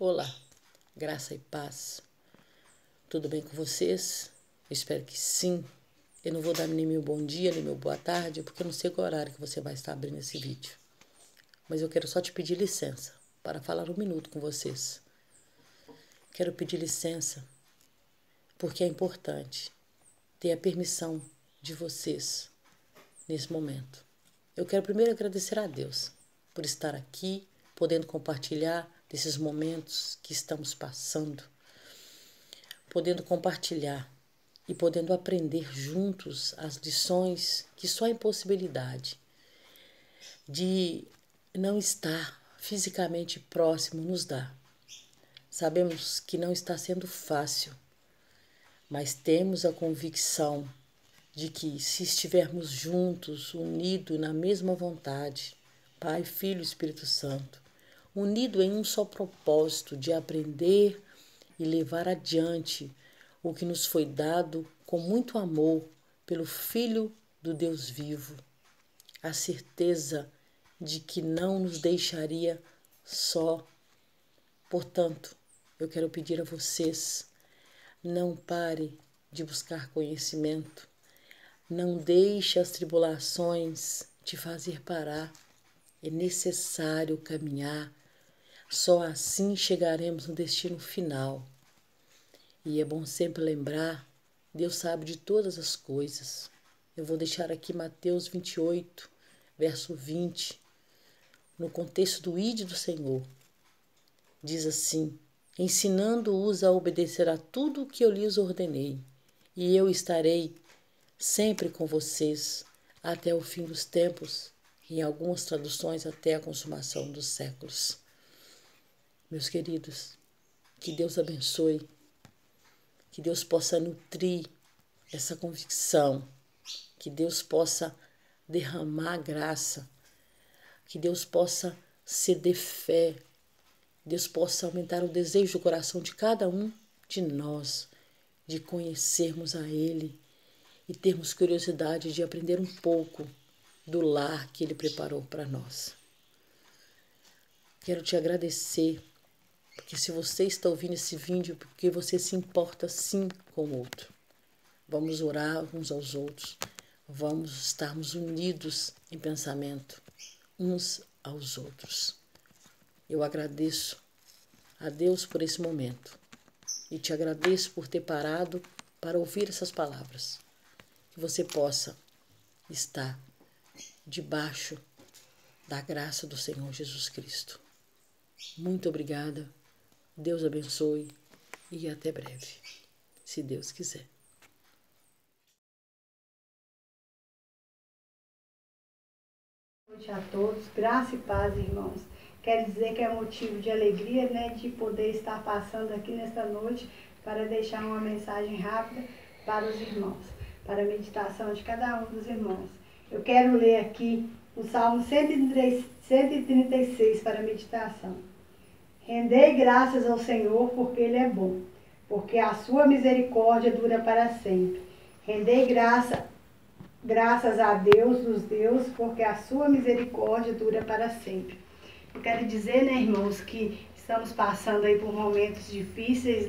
Olá, graça e paz. Tudo bem com vocês? Eu espero que sim. Eu não vou dar nem meu bom dia, nem meu boa tarde, porque eu não sei qual horário que você vai estar abrindo esse vídeo. Mas eu quero só te pedir licença para falar um minuto com vocês. Quero pedir licença porque é importante ter a permissão de vocês nesse momento. Eu quero primeiro agradecer a Deus por estar aqui, podendo compartilhar desses momentos que estamos passando, podendo compartilhar e podendo aprender juntos as lições que só a impossibilidade de não estar fisicamente próximo nos dá. Sabemos que não está sendo fácil, mas temos a convicção de que se estivermos juntos, unidos na mesma vontade, Pai, Filho e Espírito Santo, unidos em um só propósito de aprender e levar adiante o que nos foi dado com muito amor pelo Filho do Deus vivo, a certeza de que não nos deixaria só. Portanto, eu quero pedir a vocês, não pare de buscar conhecimento, não deixe as tribulações te fazer parar. É necessário caminhar, só assim chegaremos no destino final. E é bom sempre lembrar, Deus sabe de todas as coisas. Eu vou deixar aqui Mateus 28, verso 20, no contexto do Ide do Senhor. Diz assim: ensinando-os a obedecer a tudo o que eu lhes ordenei, e eu estarei sempre com vocês até o fim dos tempos, em algumas traduções até a consumação dos séculos. Meus queridos, que Deus abençoe, que Deus possa nutrir essa convicção, que Deus possa derramar graça, que Deus possa ceder fé, Deus possa aumentar o desejo do coração de cada um de nós, de conhecermos a Ele e termos curiosidade de aprender um pouco do lar que Ele preparou para nós. Quero te agradecer, porque se você está ouvindo esse vídeo, porque você se importa sim com o outro. Vamos orar uns aos outros, vamos estarmos unidos em pensamento, uns aos outros. Eu agradeço a Deus por esse momento e te agradeço por ter parado para ouvir essas palavras. Que você possa estar debaixo da graça do Senhor Jesus Cristo. Muito obrigada, Deus abençoe e até breve, se Deus quiser. Boa noite a todos, graça e paz, irmãos. Quero dizer que é motivo de alegria, de poder estar passando aqui nesta noite para deixar uma mensagem rápida para os irmãos, para a meditação de cada um dos irmãos. Eu quero ler aqui o Salmo 136 para a meditação. Rendei graças ao Senhor porque Ele é bom, porque a sua misericórdia dura para sempre. Rendei graças a Deus dos deuses, porque a sua misericórdia dura para sempre. Eu quero dizer, irmãos, que estamos passando aí por momentos difíceis,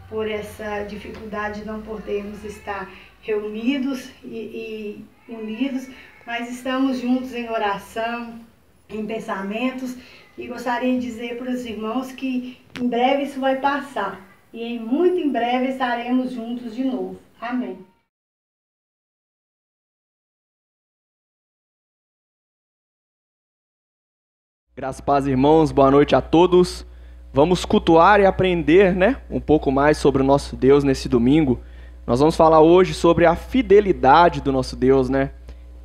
por essa dificuldade de não podermos estar reunidos e unidos, mas estamos juntos em oração, em pensamentos, e gostaria de dizer para os irmãos que em breve isso vai passar, e muito em breve estaremos juntos de novo. Amém. Graças a paz, irmãos, boa noite a todos. Vamos cultuar e aprender, um pouco mais sobre o nosso Deus nesse domingo. Nós vamos falar hoje sobre a fidelidade do nosso Deus,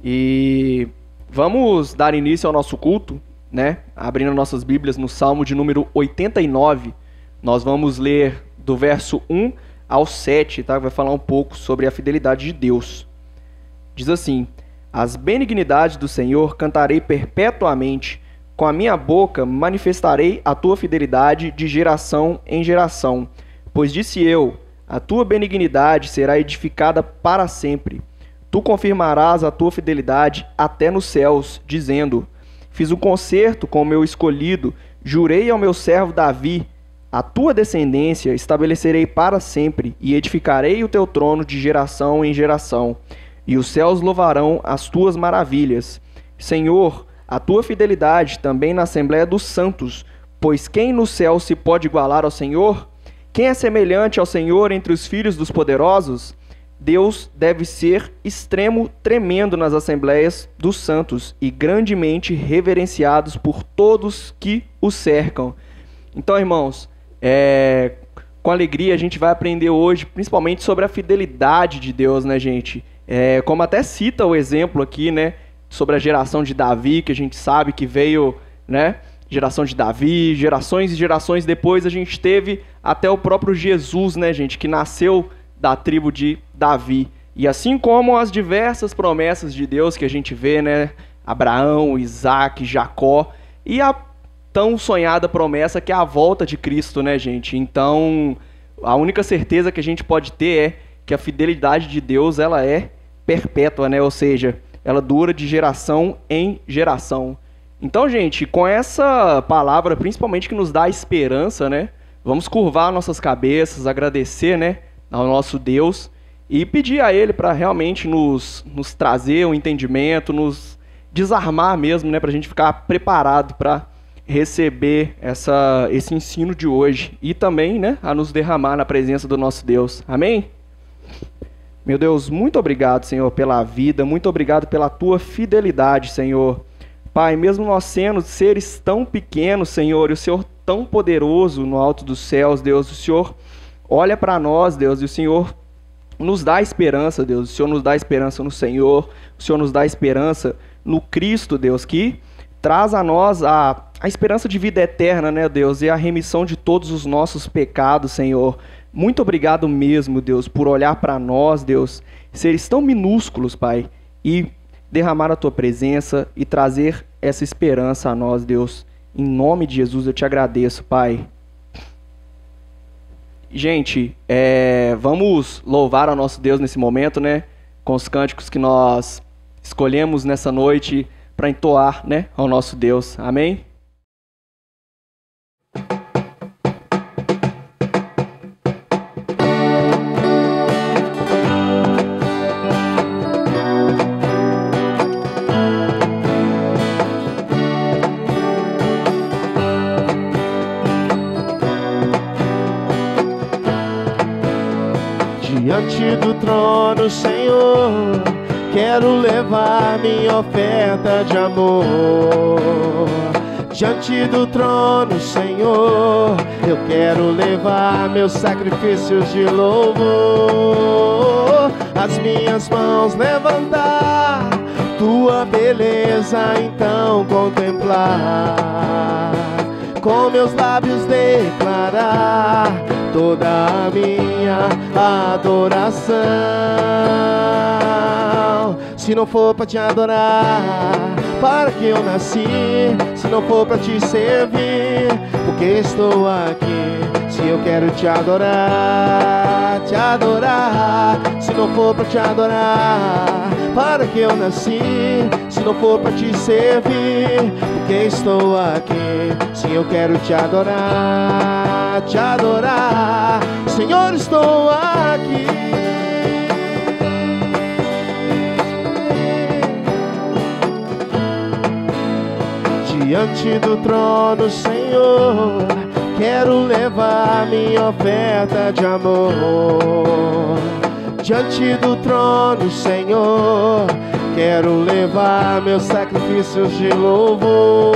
E vamos dar início ao nosso culto, Abrindo nossas Bíblias no Salmo de número 89. Nós vamos ler do verso 1 ao 7, Vai falar um pouco sobre a fidelidade de Deus. Diz assim: as benignidades do Senhor cantarei perpetuamente. Com a minha boca manifestarei a tua fidelidade de geração em geração. Pois disse eu, a tua benignidade será edificada para sempre. Tu confirmarás a tua fidelidade até nos céus, dizendo: fiz um concerto com o meu escolhido, jurei ao meu servo Davi, a tua descendência estabelecerei para sempre, e edificarei o teu trono de geração em geração, e os céus louvarão as tuas maravilhas. Senhor, a tua fidelidade também na Assembleia dos Santos, pois quem no céu se pode igualar ao Senhor? Quem é semelhante ao Senhor entre os filhos dos poderosos? Deus deve ser extremo, tremendo nas Assembleias dos Santos e grandemente reverenciados por todos que o cercam. Então, irmãos, com alegria a gente vai aprender hoje, principalmente sobre a fidelidade de Deus, né, gente? Como até cita o exemplo aqui, né, sobre a geração de Davi, que a gente sabe que veio, né, geração de Davi, gerações e gerações depois a gente teve até o próprio Jesus, né, gente, que nasceu da tribo de Davi. E assim como as diversas promessas de Deus que a gente vê, né, Abraão, Isaac, Jacó, e a tão sonhada promessa que é a volta de Cristo, né, gente? Então, a única certeza que a gente pode ter é que a fidelidade de Deus, ela é perpétua, né? Ou seja, ela dura de geração em geração. Então, gente, com essa palavra, principalmente que nos dá esperança, né? Vamos curvar nossas cabeças, agradecer, né, ao nosso Deus e pedir a Ele para realmente nos trazer um entendimento, nos desarmar mesmo, né, para a gente ficar preparado para receber esse ensino de hoje e também, né, a nos derramar na presença do nosso Deus. Amém? Meu Deus, muito obrigado, Senhor, pela vida, muito obrigado pela Tua fidelidade, Senhor. Pai, mesmo nós sendo seres tão pequenos, Senhor, e o Senhor tão poderoso no alto dos céus, Deus, o Senhor olha para nós, Deus, e o Senhor nos dá esperança, Deus, o Senhor nos dá esperança no Senhor, o Senhor nos dá esperança no Cristo, Deus, que traz a nós a esperança de vida eterna, né, Deus, e a remissão de todos os nossos pecados, Senhor. Muito obrigado mesmo, Deus, por olhar para nós, Deus, seres tão minúsculos, Pai, e derramar a Tua presença e trazer essa esperança a nós, Deus. Em nome de Jesus eu te agradeço, Pai. Gente, vamos louvar ao nosso Deus nesse momento, né, com os cânticos que nós escolhemos nessa noite para entoar, né, ao nosso Deus. Amém? Diante do trono, Senhor, quero levar minha oferta de amor. Diante do trono, Senhor, eu quero levar meus sacrifícios de louvor. As minhas mãos levantar, Tua beleza então contemplar. Com meus lábios declarar toda a minha adoração. Se não for para te adorar, para que eu nasci? Se não for para te servir, porque estou aqui? Se eu quero te adorar, te adorar. Se não for para te adorar, para que eu nasci? Se não for para te servir, porque estou aqui? Se eu quero te adorar, te adorar. Senhor, estou aqui. Diante do trono, Senhor, quero levar minha oferta de amor. Diante do trono, Senhor, quero levar meus sacrifícios de louvor.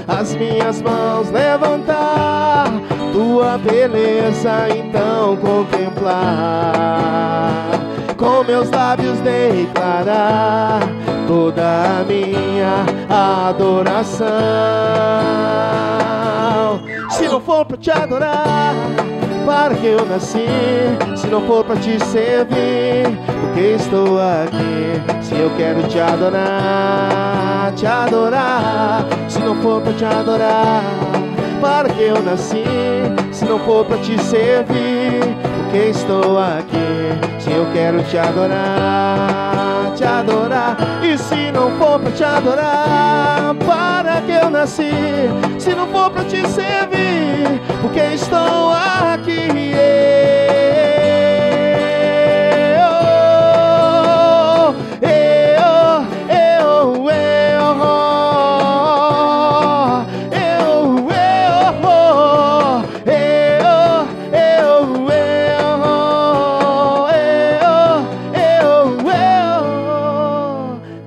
As minhas mãos levantar, Tua beleza então contemplar. Com meus lábios declarar toda a minha adoração. Se não for para te adorar, para que eu nasci? Se não for para te servir, porque estou aqui? Se eu quero te adorar, te adorar. Se não for para te adorar, para que eu nasci? Se não for para te servir, porque estou aqui? Se eu quero te adorar, te adorar. E se não for pra te adorar, para que eu nasci? Se não for pra te servir, porque estou aqui.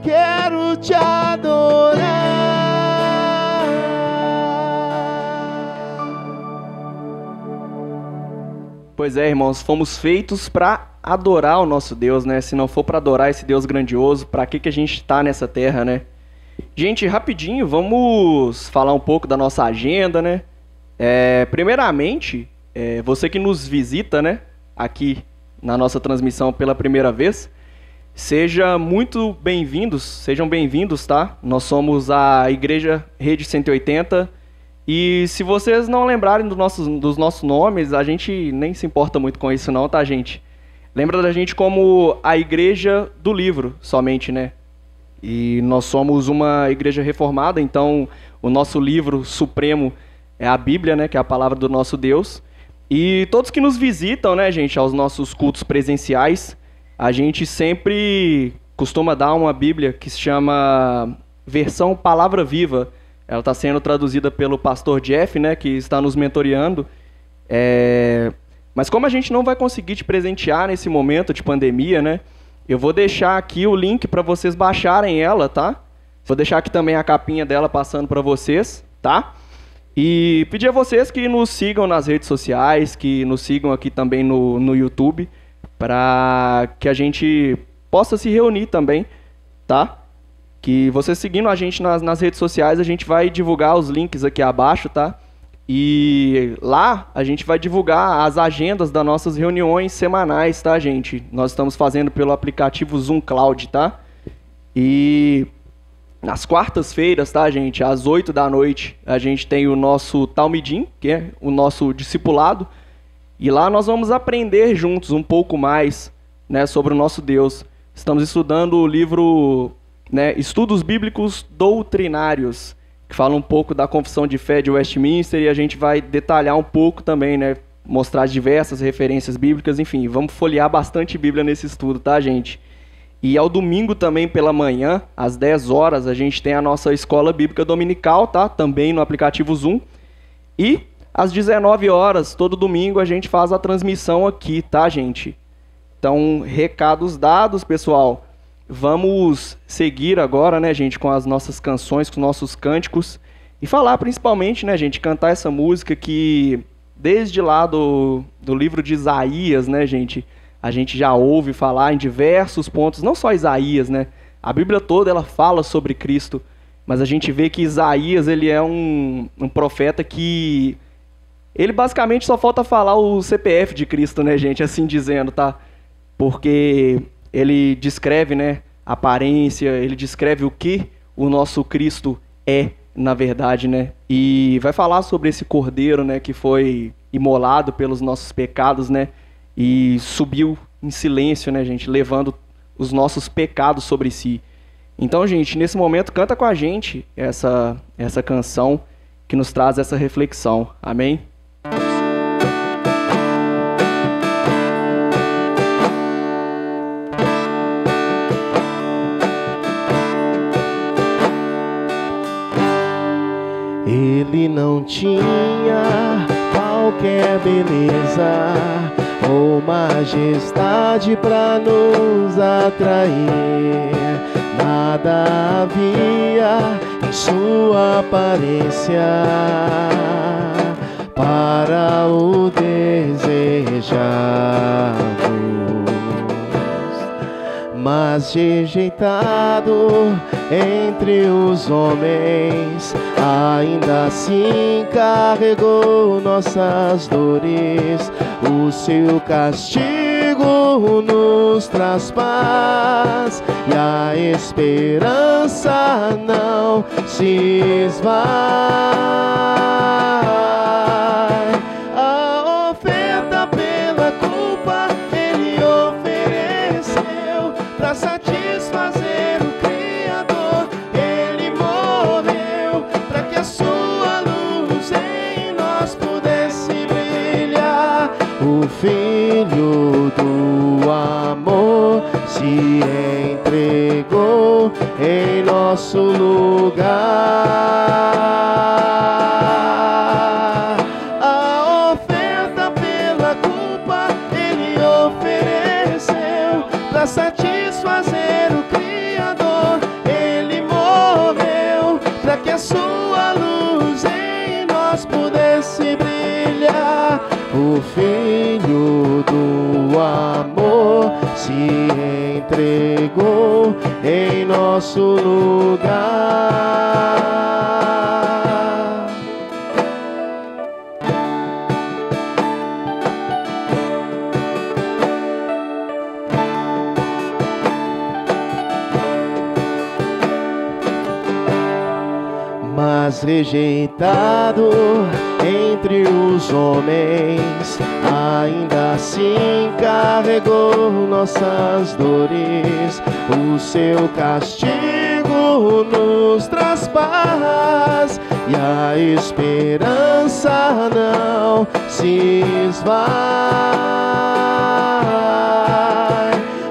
Quero te adorar. Pois é, irmãos, fomos feitos para adorar o nosso Deus, né? Se não for para adorar esse Deus grandioso, para que a gente está nessa terra, né? Gente, rapidinho, vamos falar um pouco da nossa agenda, né? Primeiramente, você que nos visita, né? Aqui na nossa transmissão pela primeira vez, sejam bem-vindos, tá? Nós somos a Igreja Rede 180. E se vocês não lembrarem dos nossos nomes, a gente nem se importa muito com isso não, tá, gente? Lembra da gente como a Igreja do Livro, somente, né? E nós somos uma igreja reformada, então o nosso livro supremo é a Bíblia, né? Que é a palavra do nosso Deus. E todos que nos visitam, né, gente, aos nossos cultos presenciais, a gente sempre costuma dar uma Bíblia que se chama Versão Palavra Viva. Ela está sendo traduzida pelo pastor Jeff, né, que está nos mentoreando. Mas como a gente não vai conseguir te presentear nesse momento de pandemia, né, eu vou deixar aqui o link para vocês baixarem ela, tá? Vou deixar aqui também a capinha dela passando para vocês, tá? E pedir a vocês que nos sigam nas redes sociais, que nos sigam aqui também no YouTube, para que a gente possa se reunir também, tá? Que você seguindo a gente nas redes sociais, a gente vai divulgar os links aqui abaixo, tá? E lá a gente vai divulgar as agendas das nossas reuniões semanais, tá, gente? Nós estamos fazendo pelo aplicativo Zoom Cloud, tá? E nas quartas-feiras, tá, gente? Às 8 da noite, a gente tem o nosso Talmidim, que é o nosso discipulado. E lá nós vamos aprender juntos um pouco mais, né, sobre o nosso Deus. Estamos estudando o livro, né, Estudos Bíblicos Doutrinários, que fala um pouco da Confissão de Fé de Westminster, e a gente vai detalhar um pouco também, né, mostrar diversas referências bíblicas, enfim, vamos folhear bastante Bíblia nesse estudo, tá, gente? E ao domingo também pela manhã, às 10 horas, a gente tem a nossa Escola Bíblica Dominical, tá? Também no aplicativo Zoom. E às 19 horas, todo domingo, a gente faz a transmissão aqui, tá, gente? Então, recados dados, pessoal. Vamos seguir agora, né, gente, com as nossas canções, com os nossos cânticos. E falar principalmente, né, gente, cantar essa música que, desde lá do livro de Isaías, né, gente, a gente já ouve falar em diversos pontos, não só Isaías, né? A Bíblia toda, ela fala sobre Cristo, mas a gente vê que Isaías, ele é um profeta que... ele basicamente só falta falar o CPF de Cristo, né, gente, assim dizendo, tá? Porque ele descreve, né, a aparência, ele descreve o que o nosso Cristo é, na verdade, né? E vai falar sobre esse cordeiro, né, que foi imolado pelos nossos pecados, né? E subiu em silêncio, né, gente, levando os nossos pecados sobre si. Então, gente, nesse momento, canta com a gente essa canção que nos traz essa reflexão. Amém? Ele não tinha qualquer beleza ou majestade para nos atrair. Nada havia em sua aparência para o desejarmos, mas rejeitado entre os homens, ainda assim carregou nossas dores. O seu castigo nos traz paz e a esperança não se esvai. A oferta pela culpa ele ofereceu para satisfazer nosso lugar. A oferta pela culpa Ele ofereceu para satisfazer o Criador. Ele morreu para que a sua luz em nós pudesse brilhar. O Filho do amor se entregou em nosso lugar. Mas rejeitado entre os homens, ainda assim carregou nossas dores. O seu castigo nos traz paz e a esperança não se esvai.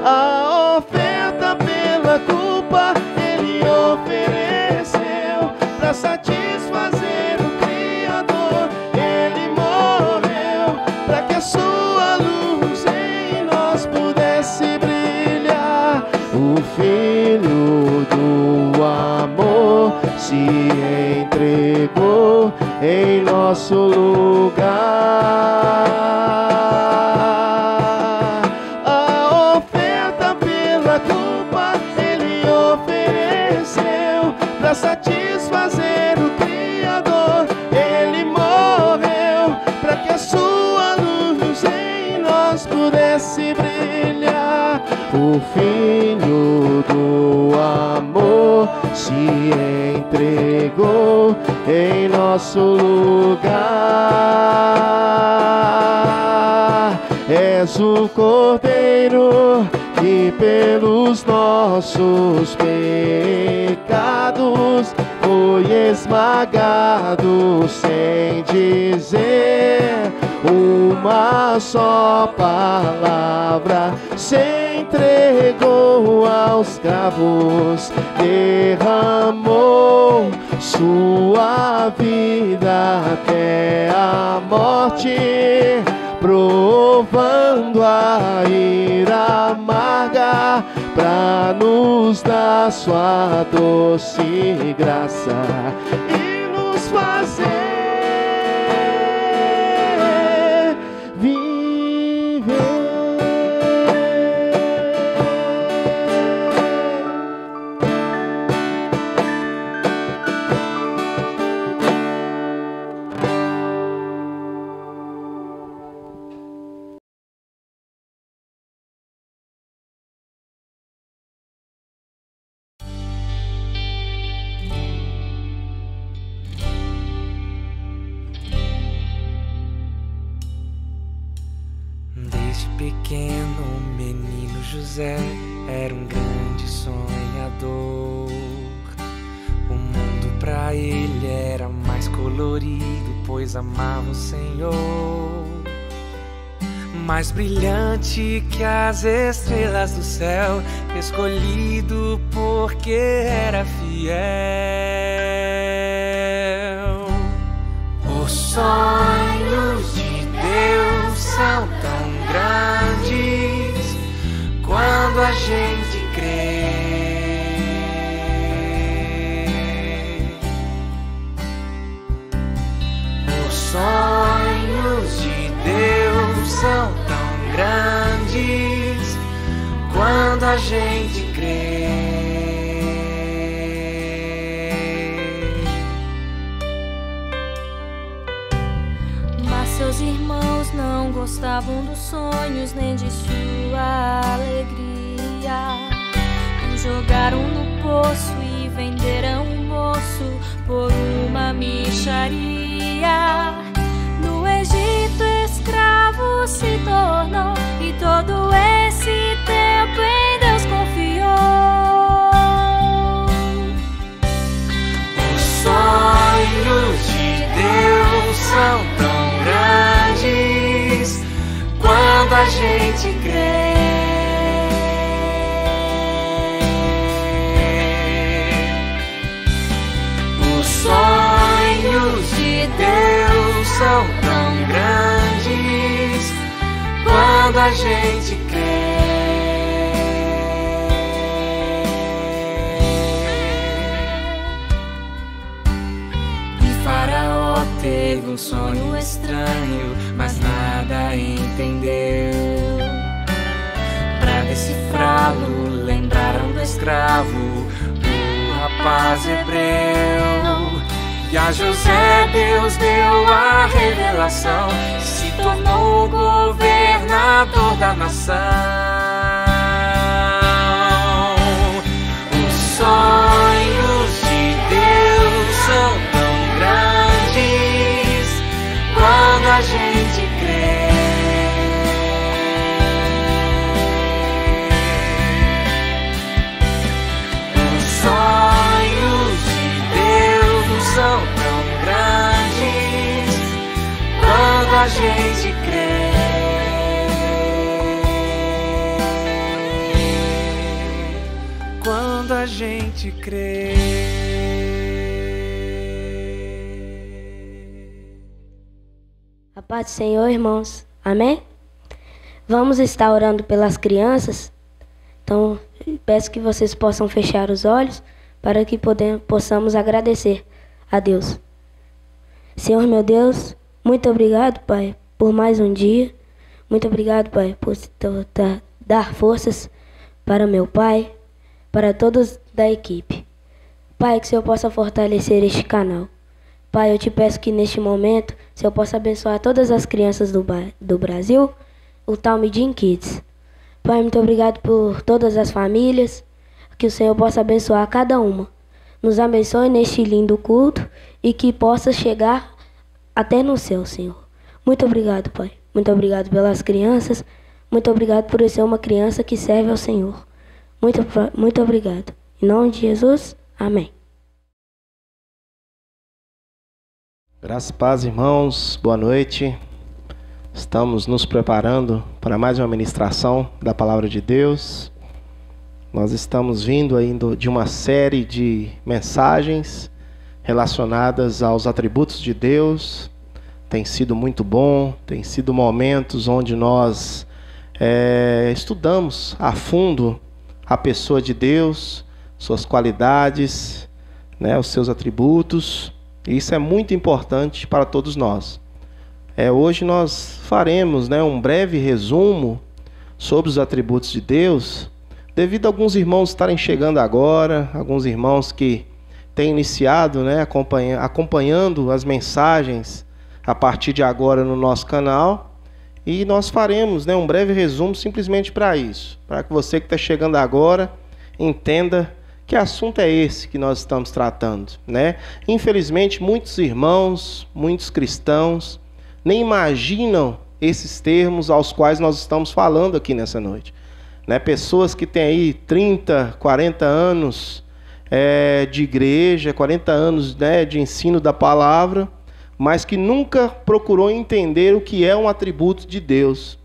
A oferta pela culpa Ele ofereceu para satisfazer o Criador. Ele morreu para que a sua luz em nós pudesse brilhar. O Filho do amor se entregou em nosso lugar. A oferta pela culpa Ele ofereceu para satisfazer o Criador. Ele morreu para que a sua luz em nós pudesse brilhar. O Filho do amor se entregou em nosso lugar. És o Cordeiro que pelos nossos pecados foi esmagado, sem dizer uma só palavra. Se entregou aos cravos, derramou sua vida até a morte, provando a ira amarga pra nos dar sua doce graça e nos fazer viver. Desde pequeno, o menino José era um grande sonhador. O mundo pra ele era mais colorido, pois amava o Senhor. Mais brilhante que as estrelas do céu, escolhido porque era fiel. Os sonhos de Deus são tão grandes quando a gente crê. Os sonhos de Deus são tão grandes quando a gente crê. Mas seus irmãos não gostavam dos sonhos nem de sua alegria. O jogaram no poço e venderam o moço por uma mixaria. No Egito escravo se tornou e todo esse tempo em Deus confiou. Os sonhos de Deus são tão grandes quando a gente crê. são tão grandes quando a gente crê. Faraó teve um sonho estranho, mas nada entendeu. Pra decifrá-lo, lembraram do escravo, do rapaz hebreu. E a José Deus deu a revelação, se tornou o governador da nação. Os sonhos de Deus são quando a gente crê. Os sonhos de Deus são tão grandes quando a gente crê. Quando a gente crê. A paz do Senhor, irmãos. Amém? Vamos estar orando pelas crianças. Então, peço que vocês possam fechar os olhos para que possamos agradecer a Deus. Senhor, meu Deus, muito obrigado, Pai, por mais um dia. Muito obrigado, Pai, por dar forças para meu Pai, para todos da equipe. Pai, que o Senhor possa fortalecer este canal. Pai, eu te peço que neste momento, o Senhor possa abençoar todas as crianças do Brasil, o Talmidim Kids. Pai, muito obrigado por todas as famílias, que o Senhor possa abençoar cada uma. Nos abençoe neste lindo culto e que possa chegar até no céu, Senhor. Muito obrigado, Pai. Muito obrigado pelas crianças. Muito obrigado por eu ser uma criança que serve ao Senhor. Muito obrigado. Em nome de Jesus, amém. Graças e paz, irmãos. Boa noite. Estamos nos preparando para mais uma ministração da Palavra de Deus. Nós estamos vindo ainda de uma série de mensagens relacionadas aos atributos de Deus. Tem sido muito bom, tem sido momentos onde nós estudamos a fundo a pessoa de Deus, suas qualidades, né, os seus atributos. E isso é muito importante para todos nós. Hoje nós faremos, né, um breve resumo sobre os atributos de Deus, devido a alguns irmãos estarem chegando agora, alguns irmãos que têm iniciado, né, acompanhando as mensagens a partir de agora no nosso canal. E nós faremos, né, um breve resumo simplesmente para isso, para que você que está chegando agora entenda que assunto é esse que nós estamos tratando, né? Infelizmente, muitos irmãos, muitos cristãos, nem imaginam esses termos aos quais nós estamos falando aqui nessa noite, né? Pessoas que têm aí 30, 40 anos de igreja, 40 anos, né, de ensino da palavra, mas que nunca procurou entender o que é um atributo de Deus.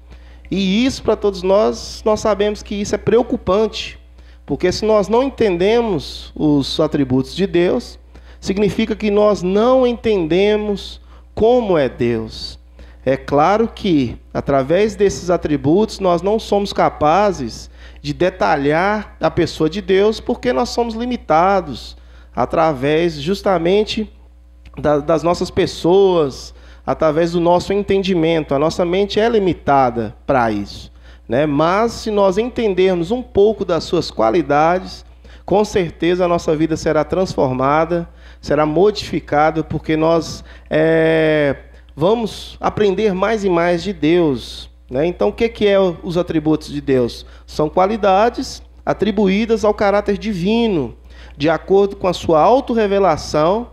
E isso, para todos nós sabemos que isso é preocupante, porque se nós não entendemos os atributos de Deus, significa que nós não entendemos como é Deus. É claro que, através desses atributos, nós não somos capazes de detalhar a pessoa de Deus, porque nós somos limitados através justamente das nossas pessoas, através do nosso entendimento. A nossa mente é limitada para isso, né? Mas se nós entendermos um pouco das suas qualidades, com certeza a nossa vida será transformada, será modificada, porque nós vamos aprender mais e mais de Deus, né? Então, o que é os atributos de Deus? São qualidades atribuídas ao caráter divino, de acordo com a sua autorrevelação,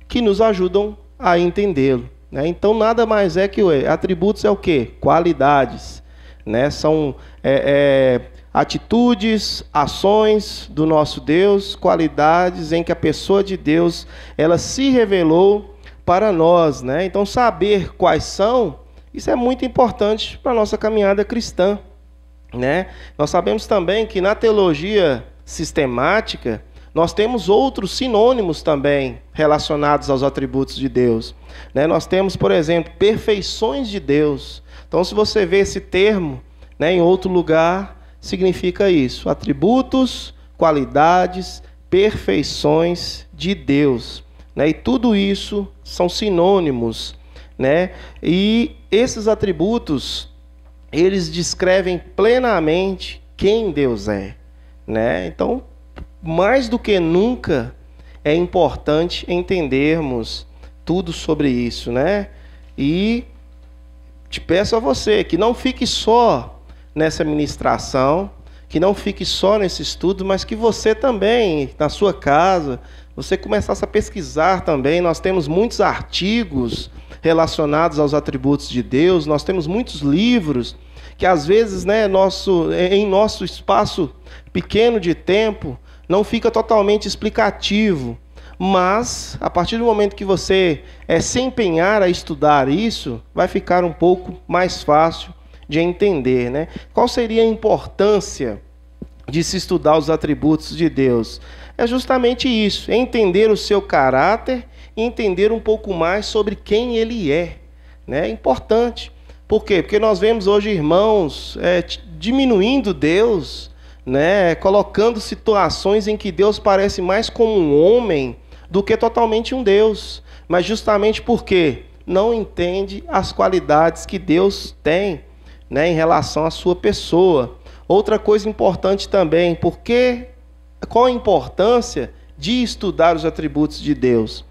que nos ajudam a entendê-lo, né? Então, nada mais é que atributos é o quê? Qualidades, né? São atitudes, ações do nosso Deus, qualidades em que a pessoa de Deus ela se revelou para nós, né? Então, saber quais são, isso é muito importante para a nossa caminhada cristã, né? Nós sabemos também que na teologia sistemática, nós temos outros sinônimos também relacionados aos atributos de Deus. Né? Nós temos, por exemplo, perfeições de Deus. Então, se você vê esse termo, né, em outro lugar, significa isso: atributos, qualidades, perfeições de Deus. Né? E tudo isso são sinônimos. Né? E esses atributos, eles descrevem plenamente quem Deus é. Né? Então, mais do que nunca, é importante entendermos tudo sobre isso, né? E te peço a você que não fique só nessa ministração, que não fique só nesse estudo, mas que você também, na sua casa, você começasse a pesquisar também. Nós temos muitos artigos relacionados aos atributos de Deus, nós temos muitos livros que às vezes, né, em nosso espaço pequeno de tempo, não fica totalmente explicativo, mas a partir do momento que você se empenhar a estudar isso, vai ficar um pouco mais fácil de entender, né? Qual seria a importância de se estudar os atributos de Deus? É justamente isso, é entender o seu caráter e entender um pouco mais sobre quem Ele é, né? É importante. Por quê? Porque nós vemos hoje irmãos diminuindo Deus, né, colocando situações em que Deus parece mais como um homem do que totalmente um Deus. Mas justamente porque não entende as qualidades que Deus tem, né, em relação à sua pessoa. Outra coisa importante também, qual a importância de estudar os atributos de Deus?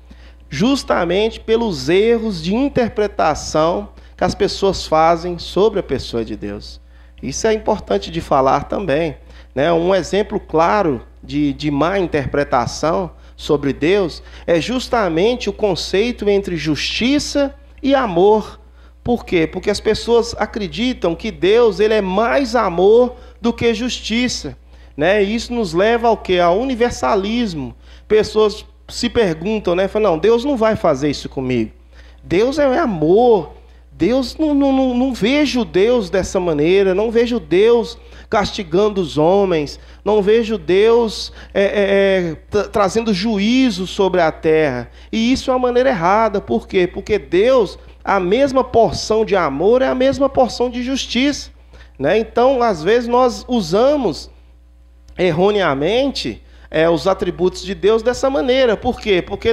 Justamente pelos erros de interpretação que as pessoas fazem sobre a pessoa de Deus. Isso é importante de falar também. Né? Um exemplo claro de má interpretação sobre Deus é justamente o conceito entre justiça e amor. Por quê? Porque as pessoas acreditam que Deus ele é mais amor do que justiça. Né? E isso nos leva ao quê? Ao universalismo. Pessoas se perguntam, né? Falam, não, Deus não vai fazer isso comigo. Deus é amor. Deus, não vejo Deus dessa maneira, não vejo Deus castigando os homens, não vejo Deus trazendo juízo sobre a terra. E isso é uma maneira errada. Por quê? Porque Deus, a mesma porção de amor é a mesma porção de justiça. Né? Então, às vezes, nós usamos erroneamente os atributos de Deus dessa maneira. Por quê? Porque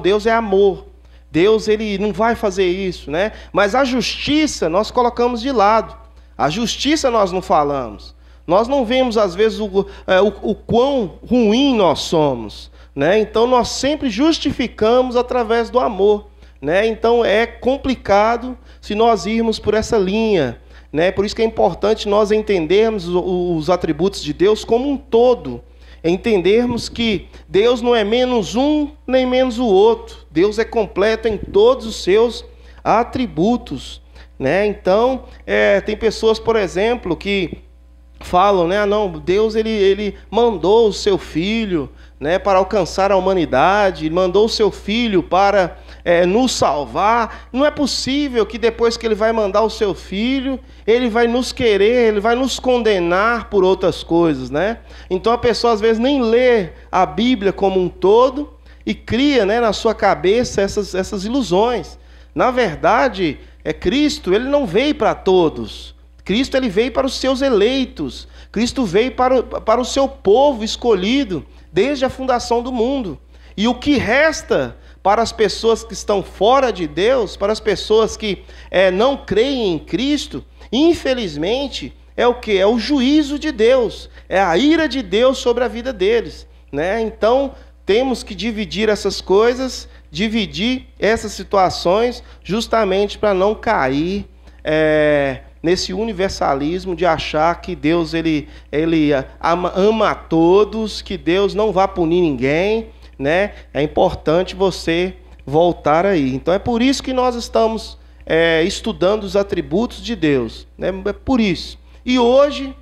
Deus é amor. Deus ele não vai fazer isso, né? Mas a justiça nós colocamos de lado. A justiça nós não falamos. Nós não vemos, às vezes, o quão ruim nós somos, né? Então, nós sempre justificamos através do amor, né? Então, é complicado se nós irmos por essa linha, né? Por isso que é importante nós entendermos os atributos de Deus como um todo. Entendermos que Deus não é menos um nem menos o outro. Deus é completo em todos os seus atributos, né? Então, tem pessoas, por exemplo, que falam, né? Não, Deus ele mandou o seu Filho, né, para alcançar a humanidade, mandou o seu Filho para nos salvar. Não é possível que depois que ele vai mandar o seu Filho, ele vai nos querer, ele vai nos condenar por outras coisas, né? Então a pessoa às vezes nem lê a Bíblia como um todo e cria, né, na sua cabeça essas ilusões. Na verdade, Cristo ele não veio para todos. Cristo ele veio para os seus eleitos. Cristo veio para o seu povo escolhido desde a fundação do mundo. E o que resta para as pessoas que estão fora de Deus, para as pessoas que não creem em Cristo, infelizmente, é o quê? É o juízo de Deus, é a ira de Deus sobre a vida deles, né? Então, temos que dividir essas coisas, dividir essas situações, justamente para não cair nesse universalismo de achar que Deus ele ama a todos, que Deus não vai punir ninguém, né? É importante você voltar aí. Então é por isso que nós estamos estudando os atributos de Deus, né? É por isso. E hoje,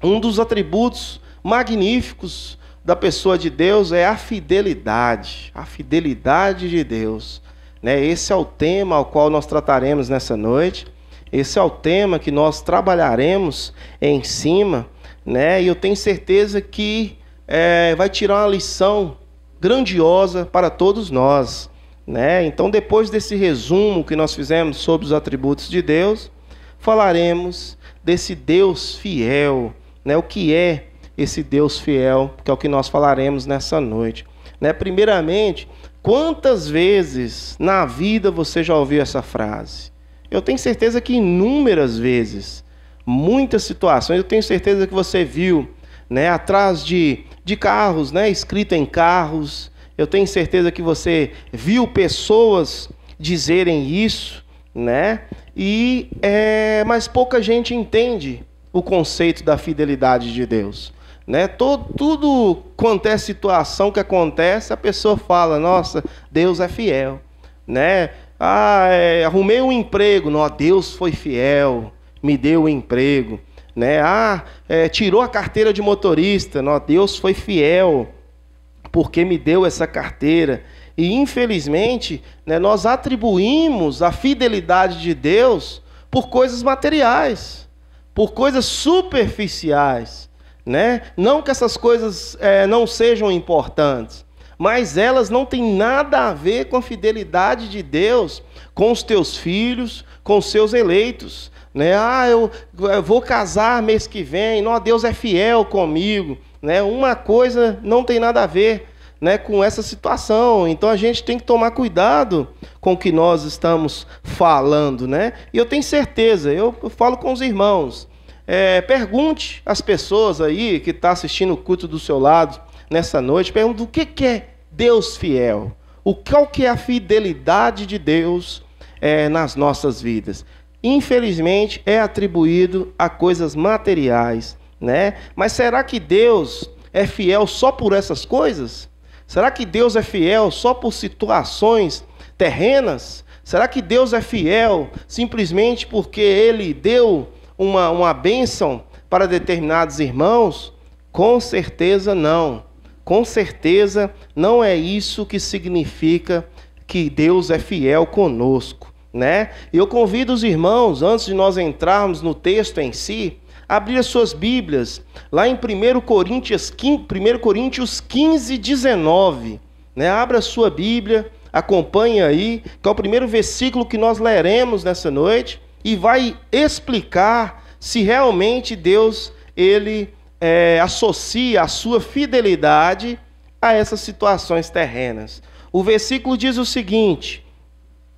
um dos atributos magníficos da pessoa de Deus é a fidelidade de Deus, né? Esse é o tema ao qual nós trataremos nessa noite. Esse é o tema que nós trabalharemos em cima, né? E eu tenho certeza que vai tirar uma lição grandiosa para todos nós, né? Então, depois desse resumo que nós fizemos sobre os atributos de Deus, falaremos desse Deus fiel, né? O que é esse Deus fiel, que é o que nós falaremos nessa noite, né? Primeiramente, quantas vezes na vida você já ouviu essa frase? Eu tenho certeza que inúmeras vezes, muitas situações, eu tenho certeza que você viu, né, atrás de carros, né, escrito em carros. Eu tenho certeza que você viu pessoas dizerem isso, né? Mas pouca gente entende o conceito da fidelidade de Deus, né? Tudo quanto é situação que acontece, a pessoa fala: nossa, Deus é fiel, né? Arrumei um emprego, não, Deus foi fiel, me deu o emprego, né? Tirou a carteira de motorista, não, Deus foi fiel, porque me deu essa carteira. E, infelizmente, né, nós atribuímos a fidelidade de Deus por coisas materiais, por coisas superficiais, né? Não que essas coisas não sejam importantes, mas elas não têm nada a ver com a fidelidade de Deus com os teus filhos, com os seus eleitos, né? Eu vou casar mês que vem, não, Deus é fiel comigo, né? Uma coisa não tem nada a ver, né, com essa situação. Então a gente tem que tomar cuidado com o que nós estamos falando, né? E eu tenho certeza, eu falo com os irmãos, pergunte às pessoas aí que estão assistindo o culto do seu lado nessa noite, pergunte o que é Deus fiel, qual que é a fidelidade de Deus nas nossas vidas. Infelizmente é atribuído a coisas materiais, né? Mas será que Deus é fiel só por essas coisas? Será que Deus é fiel só por situações terrenas? Será que Deus é fiel simplesmente porque Ele deu uma bênção para determinados irmãos? Com certeza não. Com certeza não é isso que significa que Deus é fiel conosco, né? Eu convido os irmãos, antes de nós entrarmos no texto em si, abrir as suas Bíblias, lá em 1 Coríntios 15, 19. Né? Abra a sua Bíblia, acompanhe aí, que é o primeiro versículo que nós leremos nessa noite, e vai explicar se realmente Deus ele associa a sua fidelidade a essas situações terrenas. O versículo diz o seguinte,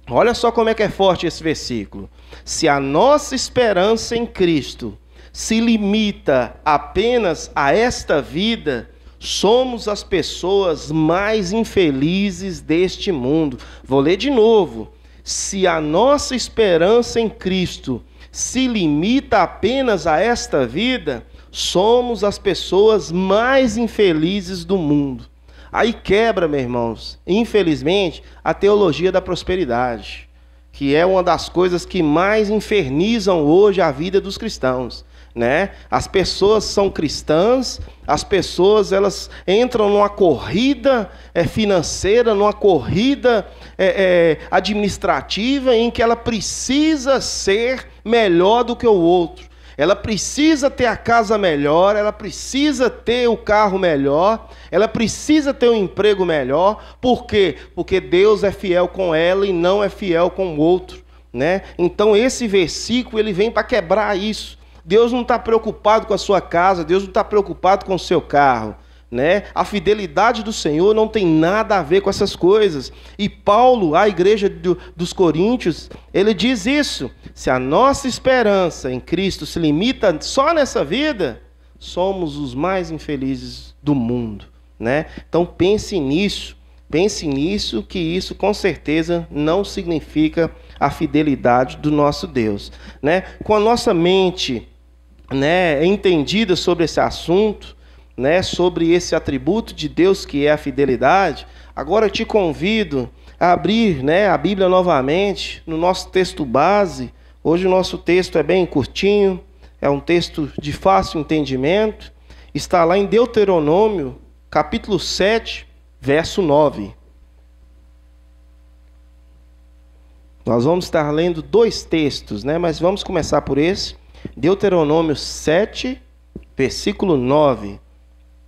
olha só como é que é forte esse versículo. Se a nossa esperança em Cristo se limita apenas a esta vida, somos as pessoas mais infelizes deste mundo. Vou ler de novo. Se a nossa esperança em Cristo se limita apenas a esta vida, somos as pessoas mais infelizes do mundo. Aí quebra, meus irmãos, infelizmente, a teologia da prosperidade, que é uma das coisas que mais infernizam hoje a vida dos cristãos. Né? As pessoas são cristãs, as pessoas elas entram numa corrida financeira, numa corrida administrativa em que ela precisa ser melhor do que o outro. Ela precisa ter a casa melhor, ela precisa ter o carro melhor, ela precisa ter um emprego melhor. Por quê? Porque Deus é fiel com ela e não é fiel com o outro. Né? Então esse versículo ele vem para quebrar isso. Deus não está preocupado com a sua casa, Deus não está preocupado com o seu carro, né? A fidelidade do Senhor não tem nada a ver com essas coisas. E Paulo, à igreja dos Coríntios, ele diz isso. Se a nossa esperança em Cristo se limita só nessa vida, somos os mais infelizes do mundo, né? Então pense nisso, que isso com certeza não significa a fidelidade do nosso Deus, né? Com a nossa mente entendida sobre esse assunto, né, sobre esse atributo de Deus que é a fidelidade, agora eu te convido a abrir, né, a Bíblia novamente no nosso texto base. Hoje o nosso texto é bem curtinho, é um texto de fácil entendimento, está lá em Deuteronômio, capítulo 7, verso 9. Nós vamos estar lendo dois textos, né, mas vamos começar por esse. Deuteronômio 7, versículo 9.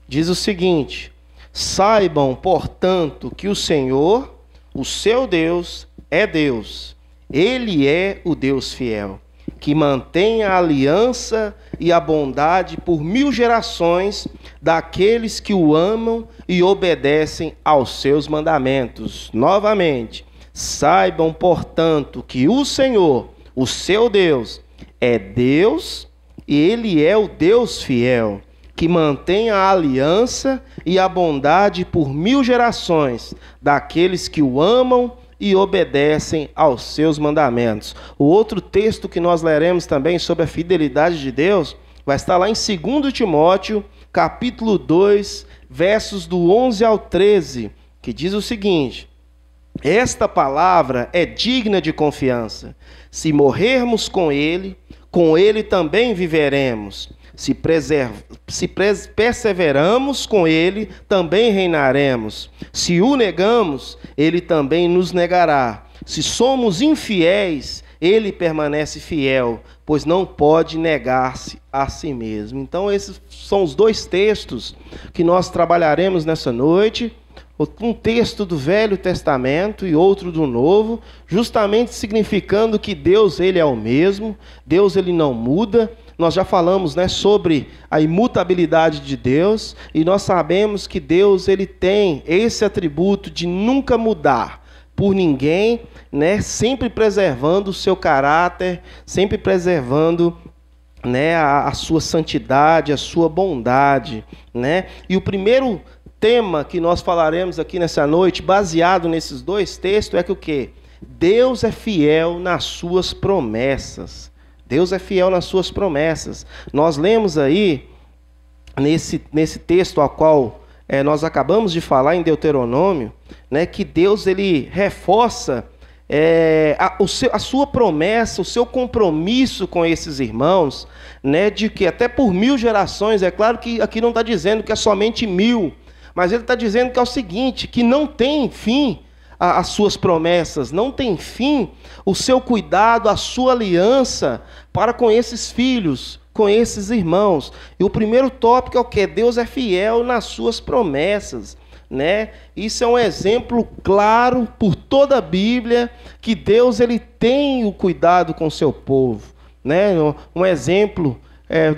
diz o seguinte: saibam, portanto, que o Senhor, o seu Deus, é Deus. Ele é o Deus fiel, que mantém a aliança e a bondade por 1000 gerações daqueles que o amam e obedecem aos seus mandamentos. Novamente, saibam, portanto, que o Senhor, o seu Deus, é Deus e Ele é o Deus fiel, que mantém a aliança e a bondade por 1000 gerações daqueles que o amam e obedecem aos seus mandamentos. O outro texto que nós leremos também sobre a fidelidade de Deus vai estar lá em 2 Timóteo, capítulo 2, versos do 11 ao 13, que diz o seguinte: esta palavra é digna de confiança. Se morrermos com ele também viveremos. Se perseveramos com ele, também reinaremos. Se o negamos, ele também nos negará. Se somos infiéis, ele permanece fiel, pois não pode negar-se a si mesmo. Então, esses são os 2 textos que nós trabalharemos nessa noite. Um texto do Velho Testamento e outro do Novo, justamente significando que Deus, ele é o mesmo, Deus, ele não muda. Nós já falamos, né, sobre a imutabilidade de Deus, e nós sabemos que Deus, ele tem esse atributo de nunca mudar por ninguém, né, sempre preservando o seu caráter, sempre preservando, né, a sua santidade, a sua bondade, né? E o primeiro tema que nós falaremos aqui nessa noite, baseado nesses 2 textos, é que o quê? Deus é fiel nas suas promessas. Deus é fiel nas suas promessas. Nós lemos aí, nesse texto ao qual nós acabamos de falar em Deuteronômio, né, que Deus, ele reforça a sua promessa, o seu compromisso com esses irmãos, né, de que até por 1000 gerações, é claro que aqui não está dizendo que é somente 1000, mas ele está dizendo que é o seguinte, que não tem fim as suas promessas, não tem fim o seu cuidado, a sua aliança para com esses filhos, com esses irmãos. E o primeiro tópico é o que? Deus é fiel nas suas promessas, né? Isso é um exemplo claro por toda a Bíblia, que Deus, ele tem o cuidado com o seu povo, né? Um exemplo,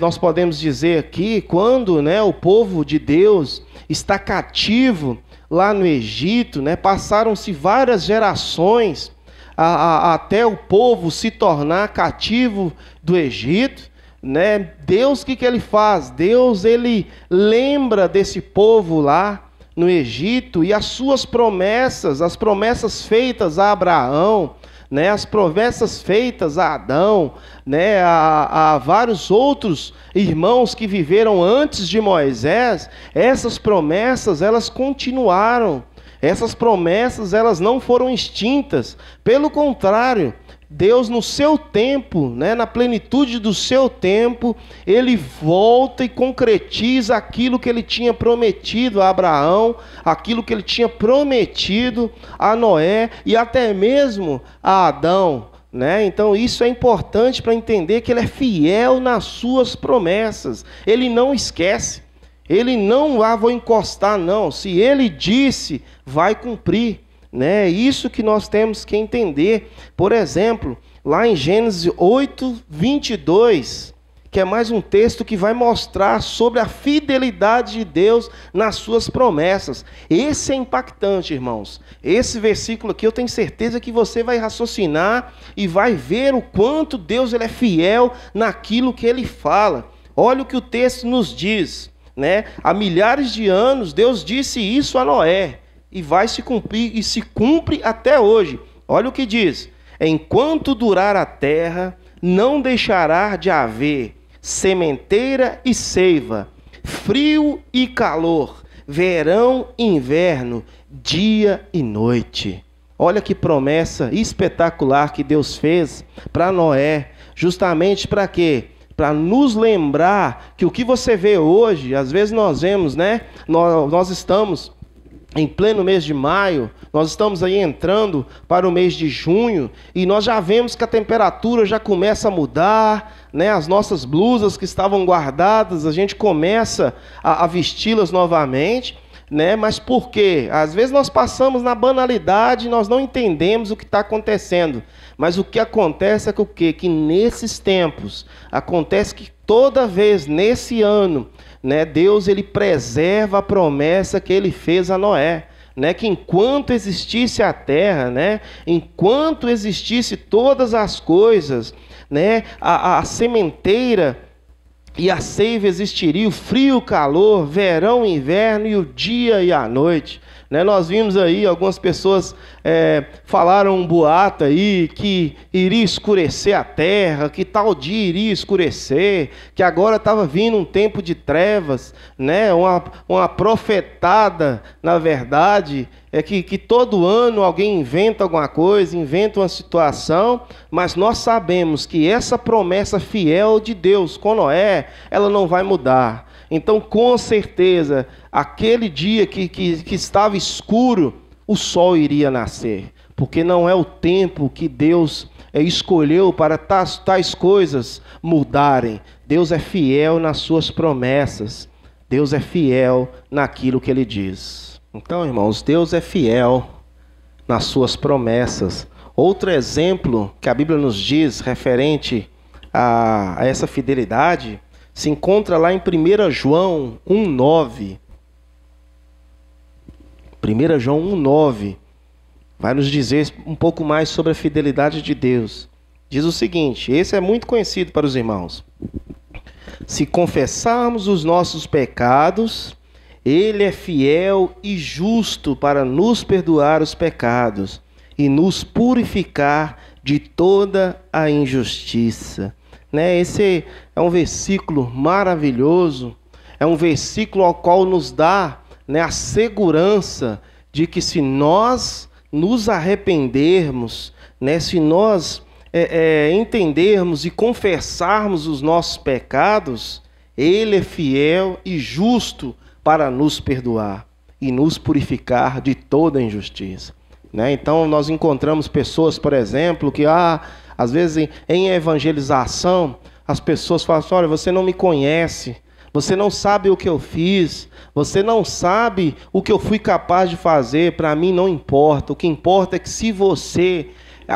nós podemos dizer aqui, quando, né, o povo de Deus está cativo lá no Egito, né, passaram-se várias gerações até o povo se tornar cativo do Egito, né? Deus, o que ele faz? Deus, ele lembra desse povo lá no Egito e as suas promessas, as promessas feitas a Abraão, né, as promessas feitas a Adão, né, a vários outros irmãos que viveram antes de Moisés. Essas promessas, elas continuaram. Essas promessas, elas não foram extintas. Pelo contrário, Deus, no seu tempo, né, na plenitude do seu tempo, ele volta e concretiza aquilo que ele tinha prometido a Abraão, aquilo que ele tinha prometido a Noé e até mesmo a Adão, né? Então isso é importante para entender que ele é fiel nas suas promessas. Ele não esquece. Ele não vou encostar, não. Se ele disse, vai cumprir. É isso que nós temos que entender. Por exemplo, lá em Gênesis 8, 22, que é mais um texto que vai mostrar sobre a fidelidade de Deus nas suas promessas. Esse é impactante, irmãos. Esse versículo aqui eu tenho certeza que você vai raciocinar e vai ver o quanto Deus, ele é fiel naquilo que ele fala. Olha o que o texto nos diz, né? Há milhares de anos Deus disse isso a Noé. E vai se cumprir, e se cumpre até hoje. Olha o que diz: enquanto durar a terra, não deixará de haver sementeira e seiva, frio e calor, verão e inverno, dia e noite. Olha que promessa espetacular que Deus fez para Noé, justamente para quê? Para nos lembrar que o que você vê hoje, às vezes nós vemos, né? Nós estamos em pleno mês de maio, nós estamos aí entrando para o mês de junho e nós já vemos que a temperatura já começa a mudar, né? As nossas blusas que estavam guardadas, a gente começa a vesti-las novamente, né? Mas por quê? Às vezes nós passamos na banalidade, nós não entendemos o que está acontecendo. Mas o que acontece é que o quê? Que nesses tempos, acontece que toda vez nesse ano, né, Deus ele preserva a promessa que ele fez a Noé, né, que enquanto existisse a terra, né, enquanto existisse todas as coisas, né, a sementeira e a seiva existiria, o frio, o calor, verão, inverno e o dia e a noite. Né, nós vimos aí algumas pessoas falaram um boato aí que iria escurecer a terra, que tal dia iria escurecer, que agora estava vindo um tempo de trevas, né, uma profetada, na verdade, que todo ano alguém inventa alguma coisa, inventa uma situação, mas nós sabemos que essa promessa fiel de Deus com Noé, ela não vai mudar. Então, com certeza, aquele dia que estava escuro, o sol iria nascer. Porque não é o tempo que Deus escolheu para tais coisas mudarem. Deus é fiel nas suas promessas. Deus é fiel naquilo que Ele diz. Então, irmãos, Deus é fiel nas suas promessas. Outro exemplo que a Bíblia nos diz referente a essa fidelidade se encontra lá em 1 João 1,9. 1 João 1,9 vai nos dizer um pouco mais sobre a fidelidade de Deus. Diz o seguinte, esse é muito conhecido para os irmãos. Se confessarmos os nossos pecados, Ele é fiel e justo para nos perdoar os pecados e nos purificar de toda a injustiça. Né? Esse é um versículo maravilhoso, é um versículo ao qual nos dá, né, a segurança de que se nós nos arrependermos, né, se nós entendermos e confessarmos os nossos pecados, Ele é fiel e justo para nos perdoar e nos purificar de toda injustiça. Né? Então nós encontramos pessoas, por exemplo, que às vezes em evangelização, as pessoas falam assim, olha, você não me conhece, você não sabe o que eu fiz, você não sabe o que eu fui capaz de fazer, para mim não importa. O que importa é que se você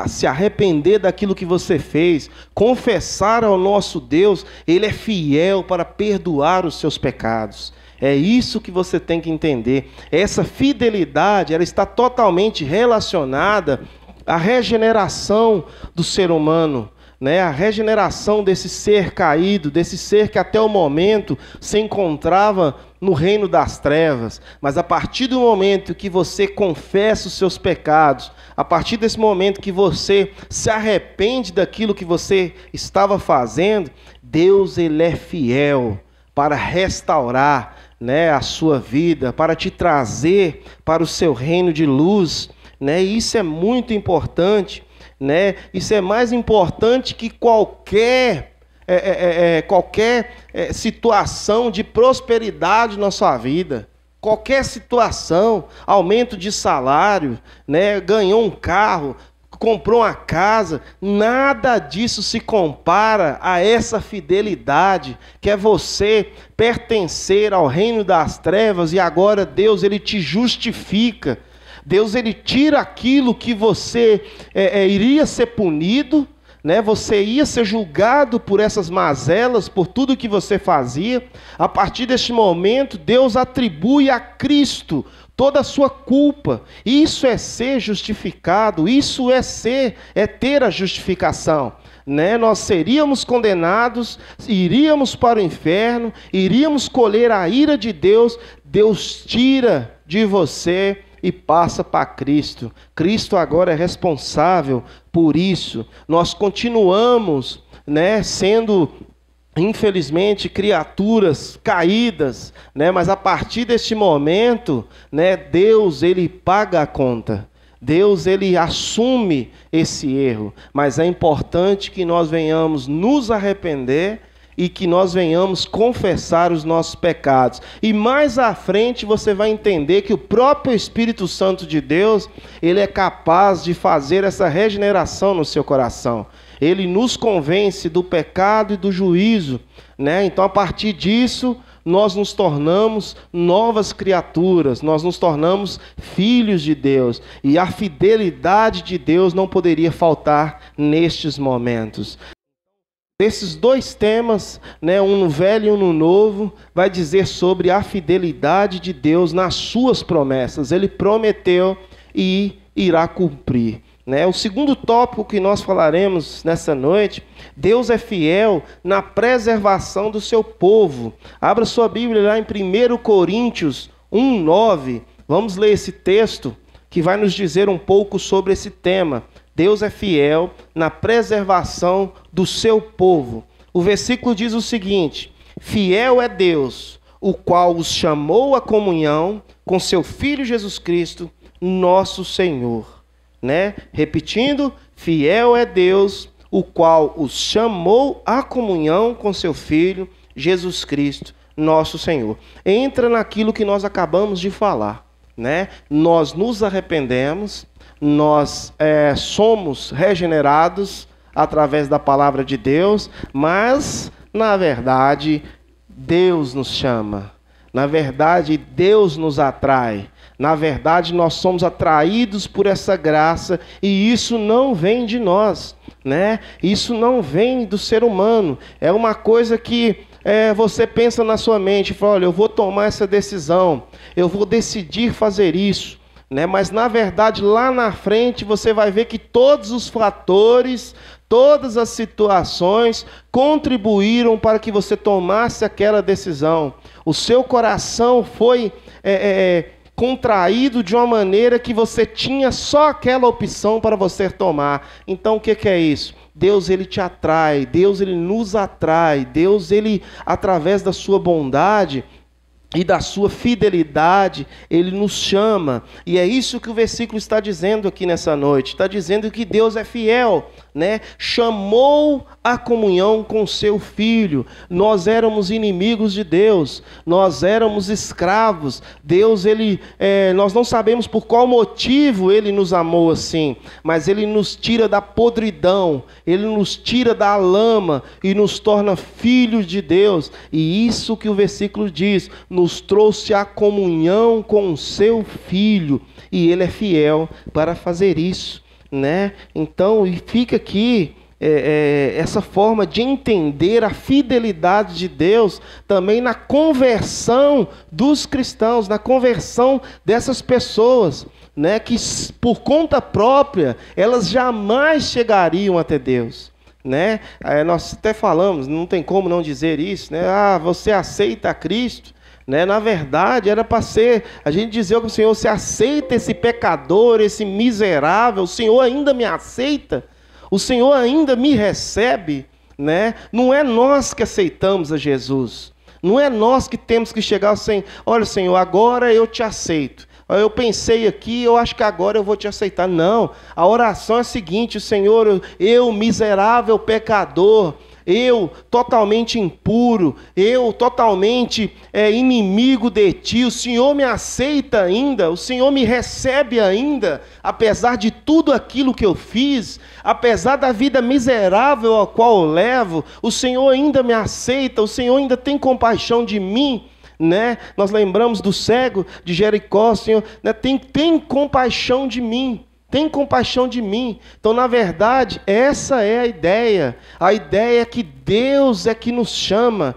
se arrepender daquilo que você fez, confessar ao nosso Deus, Ele é fiel para perdoar os seus pecados. É isso que você tem que entender. Essa fidelidade, ela está totalmente relacionada à regeneração do ser humano, né? A regeneração desse ser caído, desse ser que até o momento se encontrava no reino das trevas. Mas a partir do momento que você confessa os seus pecados, a partir desse momento que você se arrepende daquilo que você estava fazendo, Deus, Ele é fiel para restaurar, né, a sua vida, para te trazer para o seu reino de luz, né? E isso é muito importante, né? Isso é mais importante que qualquer situação de prosperidade na sua vida. Qualquer situação, aumento de salário, né? Ganhou um carro, comprou uma casa, nada disso se compara a essa fidelidade, que é você pertencer ao reino das trevas e agora Deus, Ele te justifica. Deus, Ele tira aquilo que você iria ser punido, né? Você ia ser julgado por essas mazelas, por tudo que você fazia. A partir deste momento, Deus atribui a Cristo toda a sua culpa. Isso é ser justificado, isso é ter a justificação. Né? Nós seríamos condenados, iríamos para o inferno, iríamos colher a ira de Deus. Deus tira de você e passa para Cristo. Cristo agora é responsável por isso. Nós continuamos, né, sendo, infelizmente, criaturas caídas, né? Mas a partir deste momento, né, Deus, Ele paga a conta. Deus, Ele assume esse erro. Mas é importante que nós venhamos nos arrepender e que nós venhamos confessar os nossos pecados. E mais à frente você vai entender que o próprio Espírito Santo de Deus, ele é capaz de fazer essa regeneração no seu coração. Ele nos convence do pecado e do juízo, né? Então, a partir disso, nós nos tornamos novas criaturas, nós nos tornamos filhos de Deus. E a fidelidade de Deus não poderia faltar nestes momentos. Esses dois temas, né, um no velho e um no novo, vai dizer sobre a fidelidade de Deus nas suas promessas. Ele prometeu e irá cumprir. O segundo tópico que nós falaremos nessa noite, Deus é fiel na preservação do seu povo. Abra sua Bíblia lá em 1 Coríntios 1:9. Vamos ler esse texto que vai nos dizer um pouco sobre esse tema. Deus é fiel na preservação do seu povo. O versículo diz o seguinte: fiel é Deus, o qual os chamou à comunhão com seu Filho Jesus Cristo, nosso Senhor. Repetindo, fiel é Deus, o qual os chamou à comunhão com seu Filho Jesus Cristo, nosso Senhor. Entra naquilo que nós acabamos de falar. Nós nos arrependemos, nós somos regenerados através da palavra de Deus, mas, na verdade, Deus nos chama. Na verdade, Deus nos atrai. Na verdade, nós somos atraídos por essa graça e isso não vem de nós, Isso não vem do ser humano. É uma coisa que você pensa na sua mente e fala, olha, eu vou tomar essa decisão, eu vou decidir fazer isso. Mas, na verdade, lá na frente, você vai ver que todos os fatores, todas as situações contribuíram para que você tomasse aquela decisão. O seu coração foi contraído de uma maneira que você tinha só aquela opção para você tomar. Então, o que é isso? Deus, ele te atrai, Deus, ele nos atrai, Deus, ele, através da sua bondade e da sua fidelidade, ele nos chama. E é isso que o versículo está dizendo aqui nessa noite. Está dizendo que Deus é fiel, Chamou a comunhão com seu Filho. Nós éramos inimigos de Deus, nós éramos escravos. Deus, nós não sabemos por qual motivo ele nos amou assim, mas ele nos tira da podridão, ele nos tira da lama e nos torna filhos de Deus. E isso que o versículo diz, nos trouxe a comunhão com o seu Filho, e ele é fiel para fazer isso. Então, e fica aqui essa forma de entender a fidelidade de Deus também na conversão dos cristãos, na conversão dessas pessoas, que por conta própria elas jamais chegariam até Deus. Nós até falamos, não tem como não dizer isso, você aceita a Cristo. Na verdade, era para ser, a gente dizer ao Senhor, você aceita esse pecador, esse miserável, o Senhor ainda me aceita, o Senhor ainda me recebe, Não é nós que aceitamos a Jesus, não é nós que temos que chegar assim, olha, Senhor, agora eu te aceito. Eu pensei aqui, eu acho que agora eu vou te aceitar. Não, a oração é a seguinte: Senhor, eu miserável pecador, eu totalmente impuro, eu totalmente inimigo de ti, o Senhor me aceita ainda, o Senhor me recebe ainda, apesar de tudo aquilo que eu fiz, apesar da vida miserável a qual eu levo, o Senhor ainda me aceita, o Senhor ainda tem compaixão de mim. Nós lembramos do cego de Jericó, Senhor, tem compaixão de mim. Tem compaixão de mim. Então, na verdade, essa é a ideia. A ideia é que Deus é que nos chama,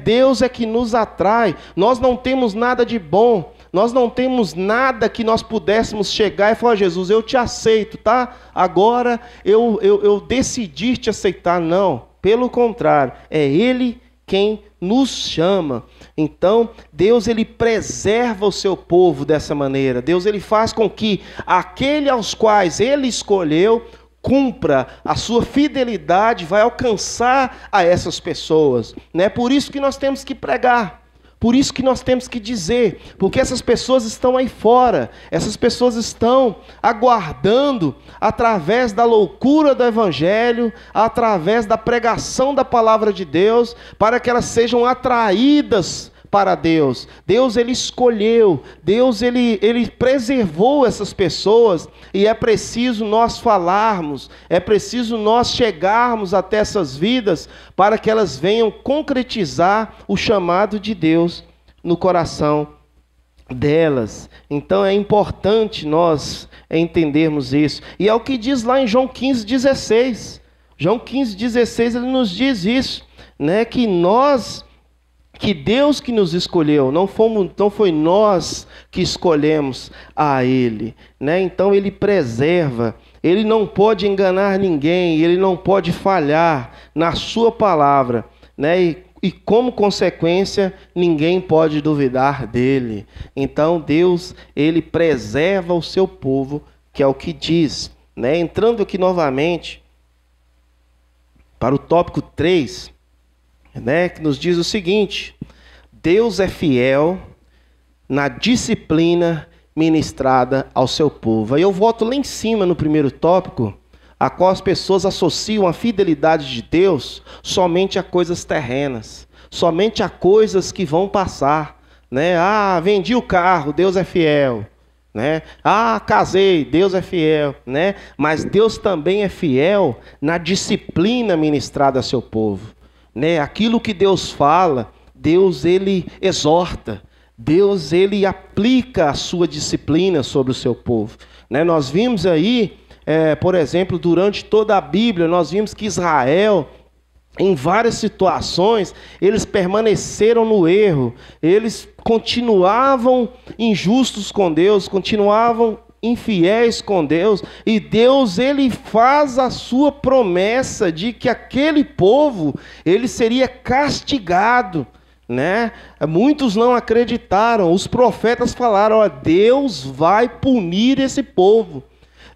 Deus é que nos atrai. Nós não temos nada de bom, nós não temos nada que nós pudéssemos chegar e falar, Jesus, eu te aceito, tá? Agora eu decidi te aceitar. Não, pelo contrário, é Ele quem nos chama. Então, Deus, ele preserva o seu povo dessa maneira. Deus, ele faz com que aquele aos quais ele escolheu cumpra a sua fidelidade, vai alcançar a essas pessoas. Por isso que nós temos que pregar. Por isso que nós temos que dizer, porque essas pessoas estão aí fora, essas pessoas estão aguardando, através da loucura do Evangelho, através da pregação da palavra de Deus, para que elas sejam atraídas para Deus. Deus, ele escolheu, Deus, ele preservou essas pessoas, e é preciso nós falarmos, é preciso nós chegarmos até essas vidas, para que elas venham concretizar o chamado de Deus no coração delas. Então é importante nós entendermos isso, e é o que diz lá em João 15,16, João 15,16, ele nos diz isso, né, que Deus que nos escolheu, não foi nós que escolhemos a Ele, né? Então Ele preserva, Ele não pode enganar ninguém, Ele não pode falhar na sua palavra, né? E como consequência, ninguém pode duvidar dele. Então Deus, Ele preserva o seu povo, que é o que diz, né? Entrando aqui novamente para o tópico 3, né, que nos diz o seguinte: Deus é fiel na disciplina ministrada ao seu povo. Aí eu volto lá em cima no primeiro tópico, a qual as pessoas associam a fidelidade de Deus somente a coisas terrenas, somente a coisas que vão passar, né? Ah, vendi o carro, Deus é fiel, né? Ah, casei, Deus é fiel, né? Mas Deus também é fiel na disciplina ministrada ao seu povo, né? Aquilo que Deus fala, Deus, ele exorta, Deus, ele aplica a sua disciplina sobre o seu povo, né? Nós vimos aí, por exemplo, durante toda a Bíblia, nós vimos que Israel, em várias situações, eles permaneceram no erro, eles continuavam injustos com Deus, continuavam infiéis com Deus, e Deus, ele faz a sua promessa de que aquele povo, ele seria castigado, né? Muitos não acreditaram, os profetas falaram: ó, Deus vai punir esse povo,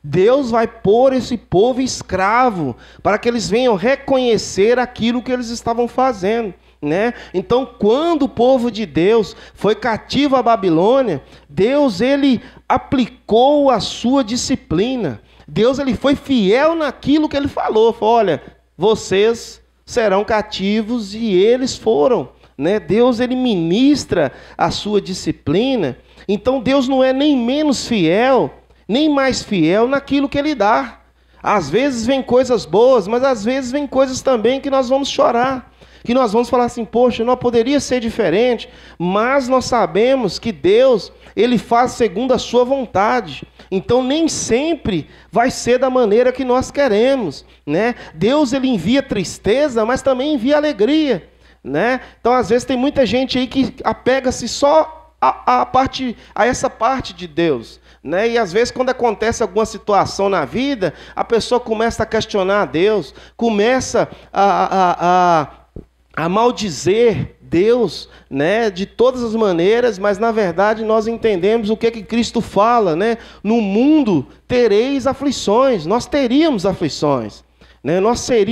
Deus vai pôr esse povo escravo, para que eles venham reconhecer aquilo que eles estavam fazendo, né? Então, quando o povo de Deus foi cativo à Babilônia, Deus, ele aplicou a sua disciplina. Deus, ele foi fiel naquilo que ele falou. Falou: olha, vocês serão cativos, e eles foram, né? Deus, ele ministra a sua disciplina. Então Deus não é nem menos fiel, nem mais fiel naquilo que ele dá. Às vezes vem coisas boas, mas às vezes vem coisas também que nós vamos chorar, que nós vamos falar assim: poxa, não poderia ser diferente. Mas nós sabemos que Deus, ele faz segundo a sua vontade. Então nem sempre vai ser da maneira que nós queremos, né? Deus, ele envia tristeza, mas também envia alegria, né? Então às vezes tem muita gente aí que apega-se só a essa parte de Deus, né? E às vezes, quando acontece alguma situação na vida, a pessoa começa a questionar a Deus, começa a maldizer Deus, né, de todas as maneiras. Mas na verdade nós entendemos o que Cristo fala, né? No mundo tereis aflições, nós teríamos aflições, né?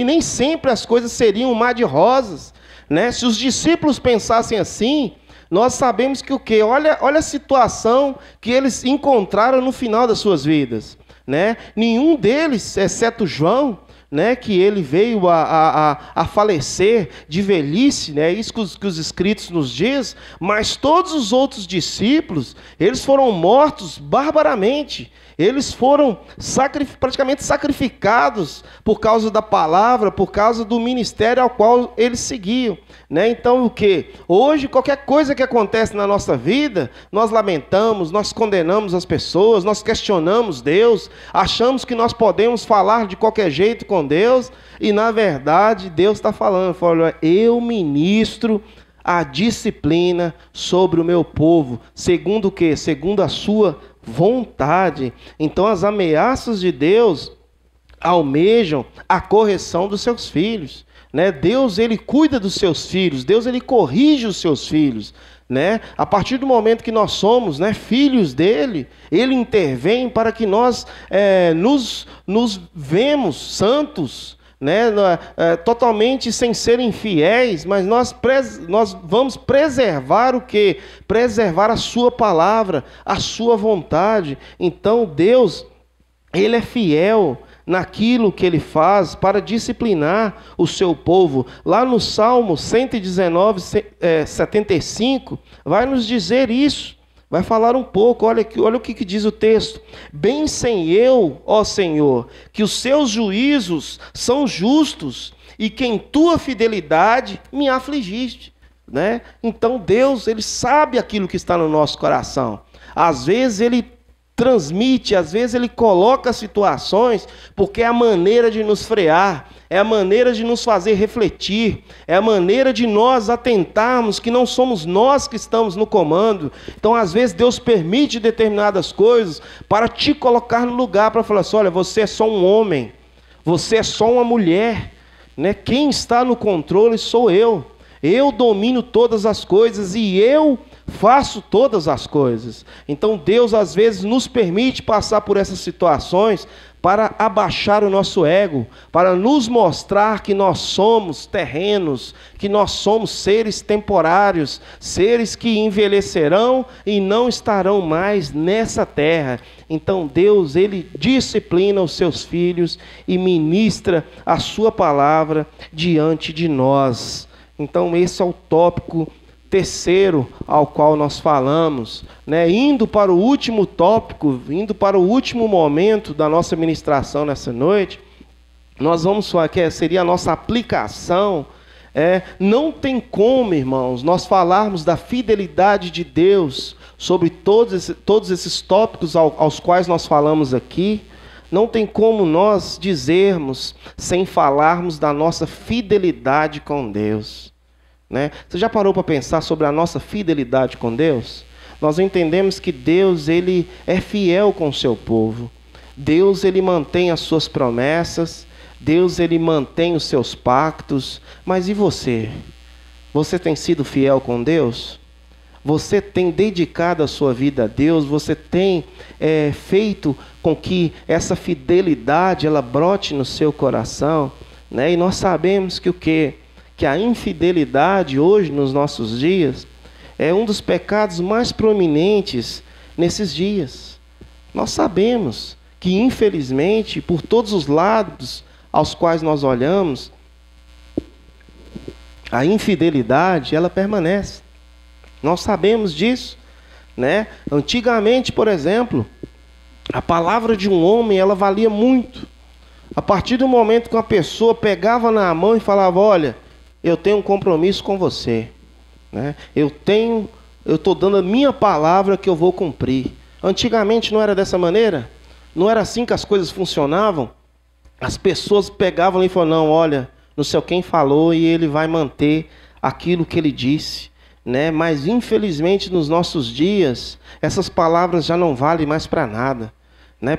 Nem sempre as coisas seriam um mar de rosas, né? Se os discípulos pensassem assim, nós sabemos que o quê? Olha a situação que eles encontraram no final das suas vidas, né? Nenhum deles, exceto João, né, que ele veio a falecer de velhice, né? Isso que os escritos nos diz. Mas todos os outros discípulos, eles foram mortos barbaramente. Eles foram praticamente sacrificados por causa da palavra, por causa do ministério ao qual eles seguiam, né? Então o que? Hoje, qualquer coisa que acontece na nossa vida, nós lamentamos, nós condenamos as pessoas, nós questionamos Deus, achamos que nós podemos falar de qualquer jeito com Deus, e na verdade Deus está falando: olha, eu ministro a disciplina sobre o meu povo, segundo o quê? Segundo a sua vontade. Então as ameaças de Deus almejam a correção dos seus filhos, né? Deus, ele cuida dos seus filhos, Deus, ele corrige os seus filhos, né? A partir do momento que nós somos, né, filhos dele, ele intervém para que nós nos vemos santos, né, totalmente sem serem fiéis, mas nós vamos preservar o quê? Preservar a sua palavra, a sua vontade. Então Deus, Ele é fiel naquilo que Ele faz para disciplinar o seu povo. Lá no Salmo 119, 75, vai nos dizer isso. Vai falar um pouco, olha o que diz o texto. Bem sei eu, ó Senhor, que os seus juízos são justos e que em tua fidelidade me afligiste. Né? Então Deus, Ele sabe aquilo que está no nosso coração. Às vezes Ele transmite, às vezes Ele coloca situações porque é a maneira de nos frear, é a maneira de nos fazer refletir, é a maneira de nós atentarmos que não somos nós que estamos no comando. Então às vezes Deus permite determinadas coisas para te colocar no lugar, para falar assim, olha, você é só um homem, você é só uma mulher, né? Quem está no controle sou eu domino todas as coisas e eu faço todas as coisas. Então Deus às vezes nos permite passar por essas situações para abaixar o nosso ego, para nos mostrar que nós somos terrenos, que nós somos seres temporários, seres que envelhecerão e não estarão mais nessa terra. Então Deus, Ele disciplina os seus filhos e ministra a sua palavra diante de nós. Então esse é o tópico terceiro ao qual nós falamos, né? Indo para o último tópico, indo para o último momento da nossa ministração nessa noite, nós vamos falar que seria a nossa aplicação. Não tem como, irmãos, nós falarmos da fidelidade de Deus sobre todos esses tópicos aos quais nós falamos aqui. Não tem como nós dizermos sem falarmos da nossa fidelidade com Deus. Né? Você já parou para pensar sobre a nossa fidelidade com Deus? Nós entendemos que Deus, Ele é fiel com o seu povo. Deus, Ele mantém as suas promessas. Deus, Ele mantém os seus pactos. Mas e você? Você tem sido fiel com Deus? Você tem dedicado a sua vida a Deus? Você tem feito com que essa fidelidade ela brote no seu coração? Né? E nós sabemos que o quê? Que a infidelidade hoje, nos nossos dias, é um dos pecados mais proeminentes nesses dias. Nós sabemos que, infelizmente, por todos os lados aos quais nós olhamos, a infidelidade, ela permanece. Nós sabemos disso, né? Antigamente, por exemplo, a palavra de um homem, ela valia muito. A partir do momento que uma pessoa pegava na mão e falava, olha, eu tenho um compromisso com você, né? Eu estou dando a minha palavra que eu vou cumprir. Antigamente não era dessa maneira? Não era assim que as coisas funcionavam? As pessoas pegavam e falavam, não, olha, não sei quem falou e ele vai manter aquilo que ele disse, né? Mas infelizmente nos nossos dias, essas palavras já não valem mais para nada, né?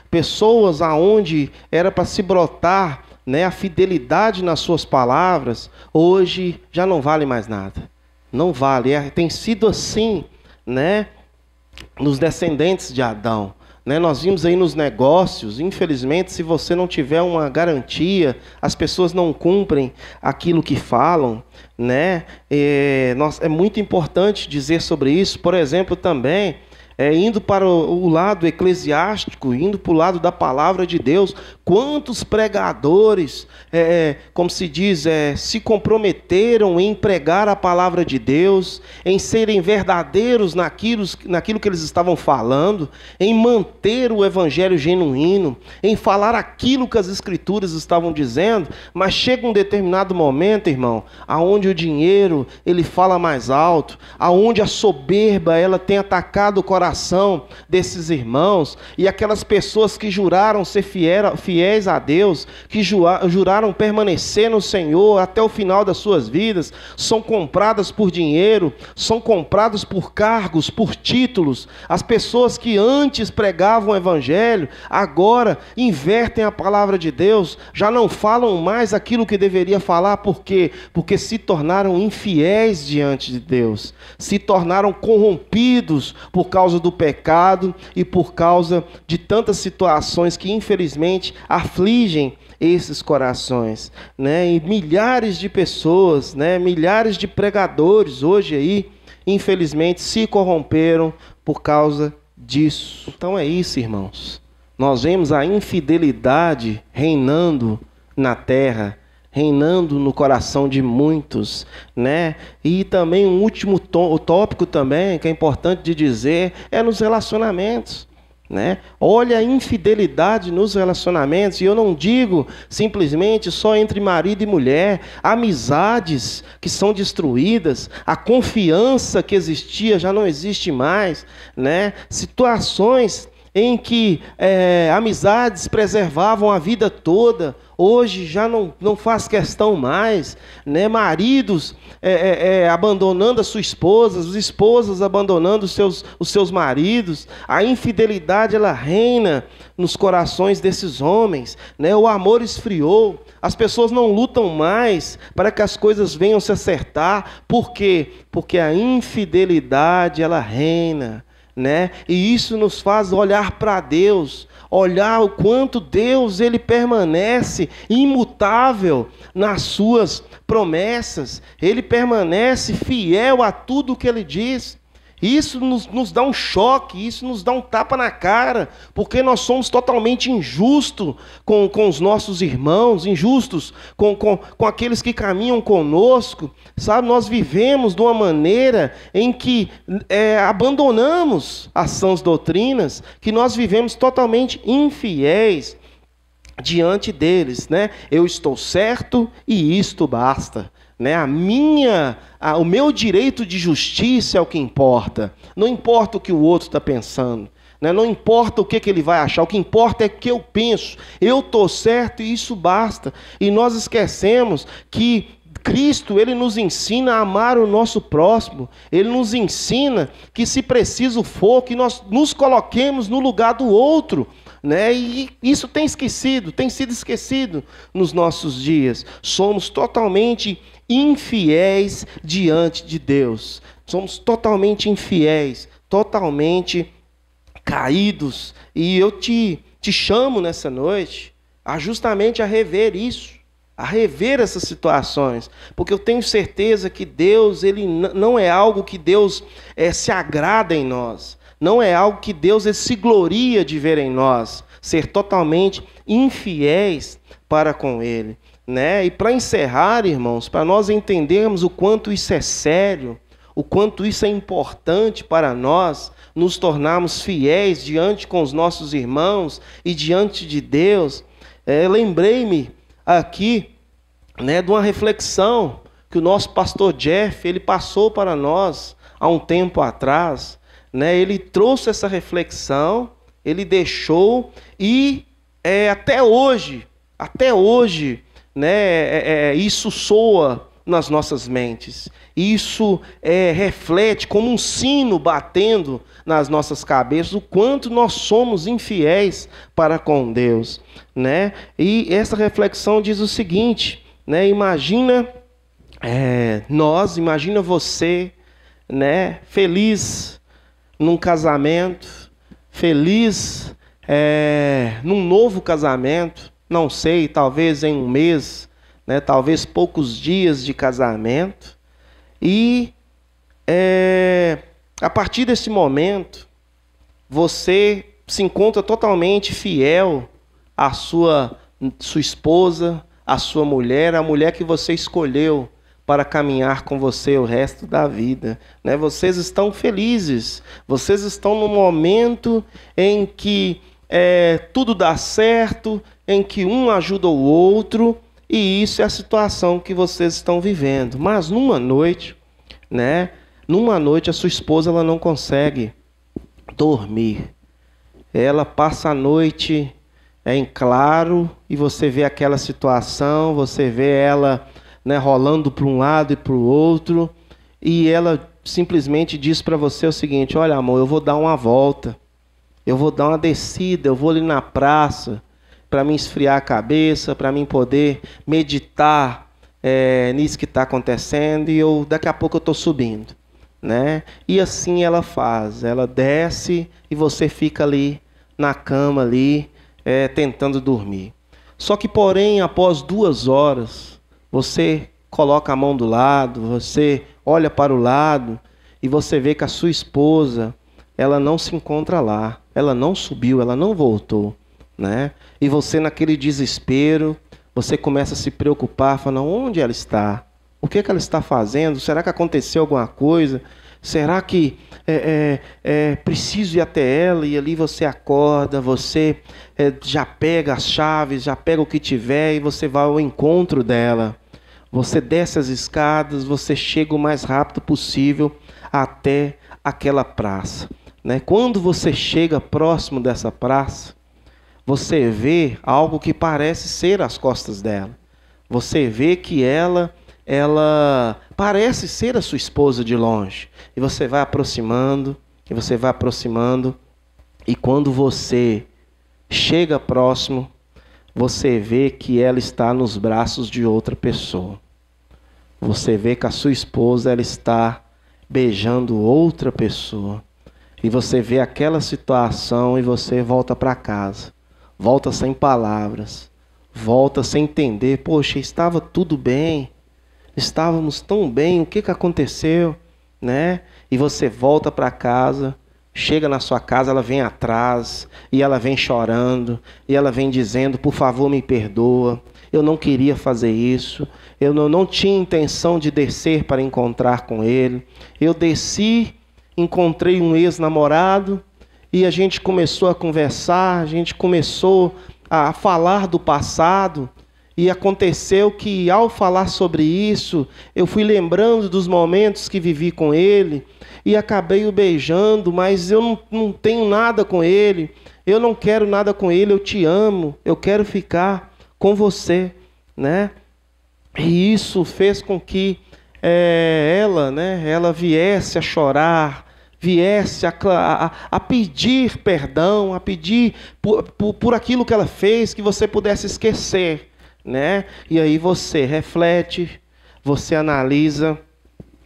Pessoas aonde era para se brotar, né, a fidelidade nas suas palavras, hoje já não vale mais nada. Não vale. Tem sido assim, né, nos descendentes de Adão. Né, nós vimos aí nos negócios, infelizmente, se você não tiver uma garantia, as pessoas não cumprem aquilo que falam. Né? É muito importante dizer sobre isso. Por exemplo, também, indo para o lado eclesiástico, indo para o lado da palavra de Deus, quantos pregadores, como se diz, se comprometeram em pregar a palavra de Deus, em serem verdadeiros naquilo que eles estavam falando, em manter o evangelho genuíno, em falar aquilo que as escrituras estavam dizendo, mas chega um determinado momento, irmão, aonde o dinheiro ele fala mais alto, aonde a soberba ela tem atacado o coração desses irmãos, e aquelas pessoas que juraram ser fiéis a Deus, que juraram permanecer no Senhor até o final das suas vidas, são compradas por dinheiro, são compradas por cargos, por títulos. As pessoas que antes pregavam o evangelho, agora invertem a palavra de Deus, já não falam mais aquilo que deveria falar. Por quê? Porque se tornaram infiéis diante de Deus, se tornaram corrompidos por causa causa do pecado e por causa de tantas situações que infelizmente afligem esses corações, né? E milhares de pessoas, né? Milhares de pregadores hoje aí, infelizmente, se corromperam por causa disso. Então é isso, irmãos. Nós vemos a infidelidade reinando na terra, reinando no coração de muitos, né? E também um último tópico também, que é importante de dizer, é nos relacionamentos, né? Olha a infidelidade nos relacionamentos, e eu não digo simplesmente só entre marido e mulher, amizades que são destruídas, a confiança que existia já não existe mais, né? Situações em que amizades preservavam a vida toda, hoje já não faz questão mais, né? Maridos abandonando as suas esposas, as esposas abandonando os seus maridos. A infidelidade, ela reina nos corações desses homens, né? O amor esfriou, as pessoas não lutam mais para que as coisas venham se acertar. Por quê? Porque a infidelidade, ela reina, né? E isso nos faz olhar para Deus, olhar o quanto Deus ele permanece imutável nas suas promessas, ele permanece fiel a tudo que ele diz. Isso nos dá um choque, isso nos dá um tapa na cara, porque nós somos totalmente injustos com os nossos irmãos, injustos com aqueles que caminham conosco, sabe? Nós vivemos de uma maneira em que abandonamos as sãs doutrinas, que nós vivemos totalmente infiéis diante deles, né? Eu estou certo e isto basta. Né? O meu direito de justiça é o que importa. Não importa o que o outro está pensando, né? Não importa o que ele vai achar. O que importa é o que eu penso. Eu estou certo e isso basta. E nós esquecemos que Cristo, ele nos ensina a amar o nosso próximo. Ele nos ensina que, se preciso for, que nós nos coloquemos no lugar do outro, né? E isso tem sido esquecido nos nossos dias. Somos totalmente infiéis diante de Deus. Somos totalmente infiéis, totalmente caídos. E eu te chamo nessa noite justamente a rever isso, a rever essas situações, porque eu tenho certeza que Deus, ele não é algo que Deus se agrada em nós, não é algo que Deus se gloria de ver em nós, ser totalmente infiéis para com Ele, né? E para encerrar, irmãos, para nós entendermos o quanto isso é sério, o quanto isso é importante para nós, nos tornarmos fiéis diante com os nossos irmãos e diante de Deus, lembrei-me aqui, né, de uma reflexão que o nosso pastor Jeff, ele passou para nós há um tempo atrás, né? Ele trouxe essa reflexão, ele deixou, e até hoje, né, isso soa nas nossas mentes. Isso reflete como um sino batendo nas nossas cabeças o quanto nós somos infiéis para com Deus, né? E essa reflexão diz o seguinte, né? Imagina você, né, feliz num casamento, feliz num novo casamento, não sei, talvez em um mês, né, talvez poucos dias de casamento, e a partir desse momento você se encontra totalmente fiel à sua esposa, à sua mulher, a mulher que você escolheu para caminhar com você o resto da vida, né? Vocês estão felizes, vocês estão no momento em que tudo dá certo, em que um ajuda o outro, e isso é a situação que vocês estão vivendo. Mas numa noite, né? Numa noite a sua esposa ela não consegue dormir. Ela passa a noite em claro e você vê aquela situação, você vê ela, né, rolando para um lado e para o outro, e ela simplesmente diz para você o seguinte: olha, amor, eu vou dar uma volta, eu vou dar uma descida, eu vou ali na praça para me esfriar a cabeça, para mim poder meditar nisso que está acontecendo, e daqui a pouco eu estou subindo. né? E assim ela faz, ela desce e você fica ali na cama ali, tentando dormir. Só que, porém, após 2 horas, você coloca a mão do lado, você olha para o lado e você vê que a sua esposa, ela não se encontra lá, ela não subiu, ela não voltou, né? E você, naquele desespero, você começa a se preocupar, falando: onde ela está? O que ela está fazendo? Será que aconteceu alguma coisa? Será que preciso ir até ela? E ali você acorda, você já pega as chaves, já pega o que tiver e você vai ao encontro dela. Você desce as escadas, você chega o mais rápido possível até aquela praça, né? Quando você chega próximo dessa praça, você vê algo que parece ser as costas dela. Você vê que ela parece ser a sua esposa de longe. E você vai aproximando, e quando você chega próximo, você vê que ela está nos braços de outra pessoa. Você vê que a sua esposa, ela está beijando outra pessoa. E você vê aquela situação e você volta para casa. Volta sem palavras. Volta sem entender. Poxa, estava tudo bem. Estávamos tão bem. O que aconteceu? Né? E você volta para casa. Chega na sua casa, ela vem atrás. E ela vem chorando. E ela vem dizendo: por favor, me perdoa. Eu não queria fazer isso. Eu não tinha intenção de descer para encontrar com ele. Eu desci, encontrei um ex-namorado e a gente começou a conversar, a gente começou a falar do passado. E aconteceu que, ao falar sobre isso, eu fui lembrando dos momentos que vivi com ele e acabei o beijando, mas eu não tenho nada com ele. Eu não quero nada com ele, eu te amo, eu quero ficar com você, né? E isso fez com que ela viesse a chorar, viesse a pedir perdão, a pedir por aquilo que ela fez, que você pudesse esquecer, né? E aí você reflete, você analisa,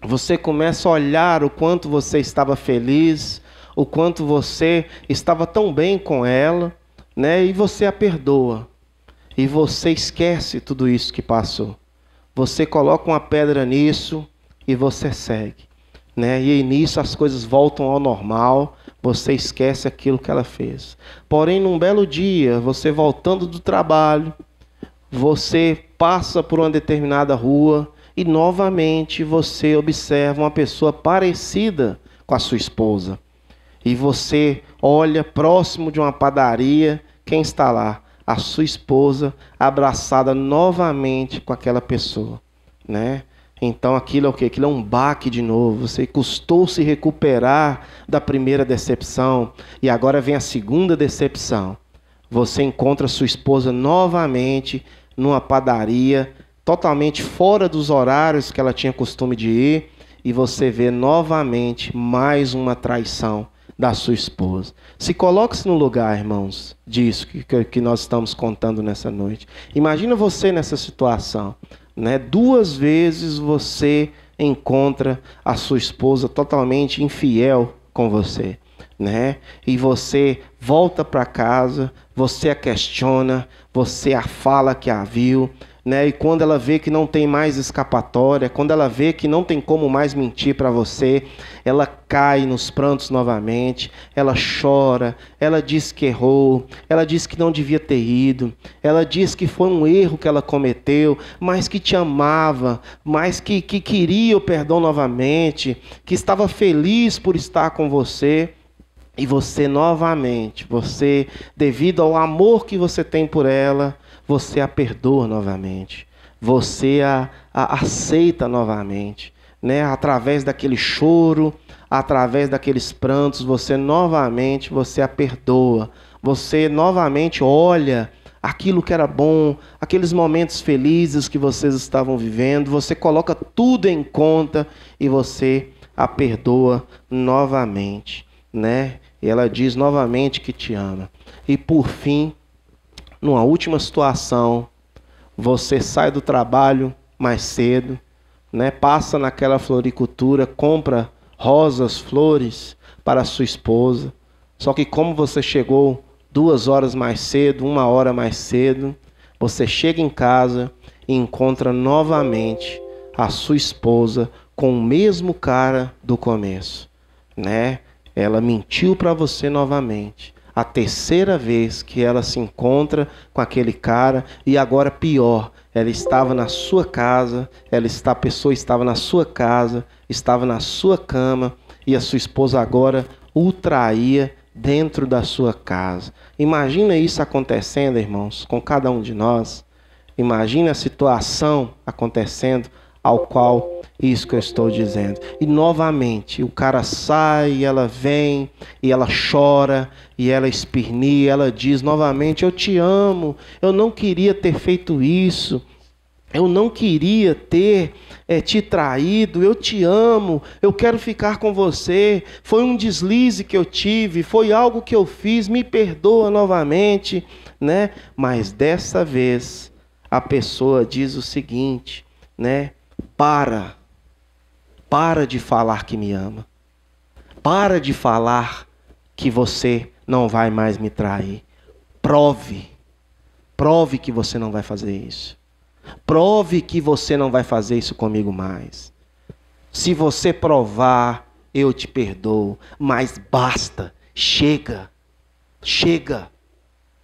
você começa a olhar o quanto você estava feliz, o quanto você estava tão bem com ela, né? E você a perdoa. E você esquece tudo isso que passou. Você coloca uma pedra nisso e você segue, né? E aí nisso as coisas voltam ao normal, você esquece aquilo que ela fez. Porém, num belo dia, você voltando do trabalho, você passa por uma determinada rua e novamente você observa uma pessoa parecida com a sua esposa. E você olha próximo de uma padaria, quem está lá? A sua esposa abraçada novamente com aquela pessoa, né? Então aquilo é o quê? Aquilo é um baque de novo. Você custou se recuperar da primeira decepção e agora vem a segunda decepção. Você encontra a sua esposa novamente numa padaria, totalmente fora dos horários que ela tinha costume de ir, e você vê novamente mais uma traição da sua esposa. Se coloque-se no lugar, irmãos, disso que nós estamos contando nessa noite. Imagina você nessa situação, né? 2 vezes você encontra a sua esposa totalmente infiel com você, né? E você volta para casa, você a questiona, você a fala que a viu, né? E quando ela vê que não tem mais escapatória, quando ela vê que não tem como mais mentir para você, ela cai nos prantos novamente, ela chora, ela diz que errou, ela diz que não devia ter ido, ela diz que foi um erro que ela cometeu, mas que te amava, mas que queria o perdão novamente, que estava feliz por estar com você. E você novamente, você, devido ao amor que você tem por ela, você a perdoa novamente, você a aceita novamente, né? Através daquele choro, através daqueles prantos, você a perdoa, você novamente olha aquilo que era bom, aqueles momentos felizes que vocês estavam vivendo, você coloca tudo em conta e você a perdoa novamente, né? E ela diz novamente que te ama. E por fim, numa última situação, você sai do trabalho mais cedo, né? Passa naquela floricultura, compra rosas, flores para a sua esposa. Só que como você chegou 2 horas mais cedo, 1 hora mais cedo, você chega em casa e encontra novamente a sua esposa com o mesmo cara do começo, né? Ela mentiu para você novamente. A 3ª vez que ela se encontra com aquele cara, e agora pior, ela estava na sua casa, a pessoa estava na sua casa, estava na sua cama, e a sua esposa agora o traía dentro da sua casa. Imagina isso acontecendo, irmãos, com cada um de nós. Imagina a situação acontecendo ao qual isso que eu estou dizendo. E novamente, o cara sai, e ela vem, e ela chora, e ela esperneia, ela diz novamente: eu te amo, eu não queria ter feito isso, eu não queria ter te traído, eu te amo, eu quero ficar com você, foi um deslize que eu tive, foi algo que eu fiz, me perdoa novamente, né? Mas dessa vez, a pessoa diz o seguinte, né? Para de falar que me ama. Para de falar que você não vai mais me trair. Prove que você não vai fazer isso. Prove que você não vai fazer isso comigo mais. Se você provar, eu te perdoo. Mas basta, chega.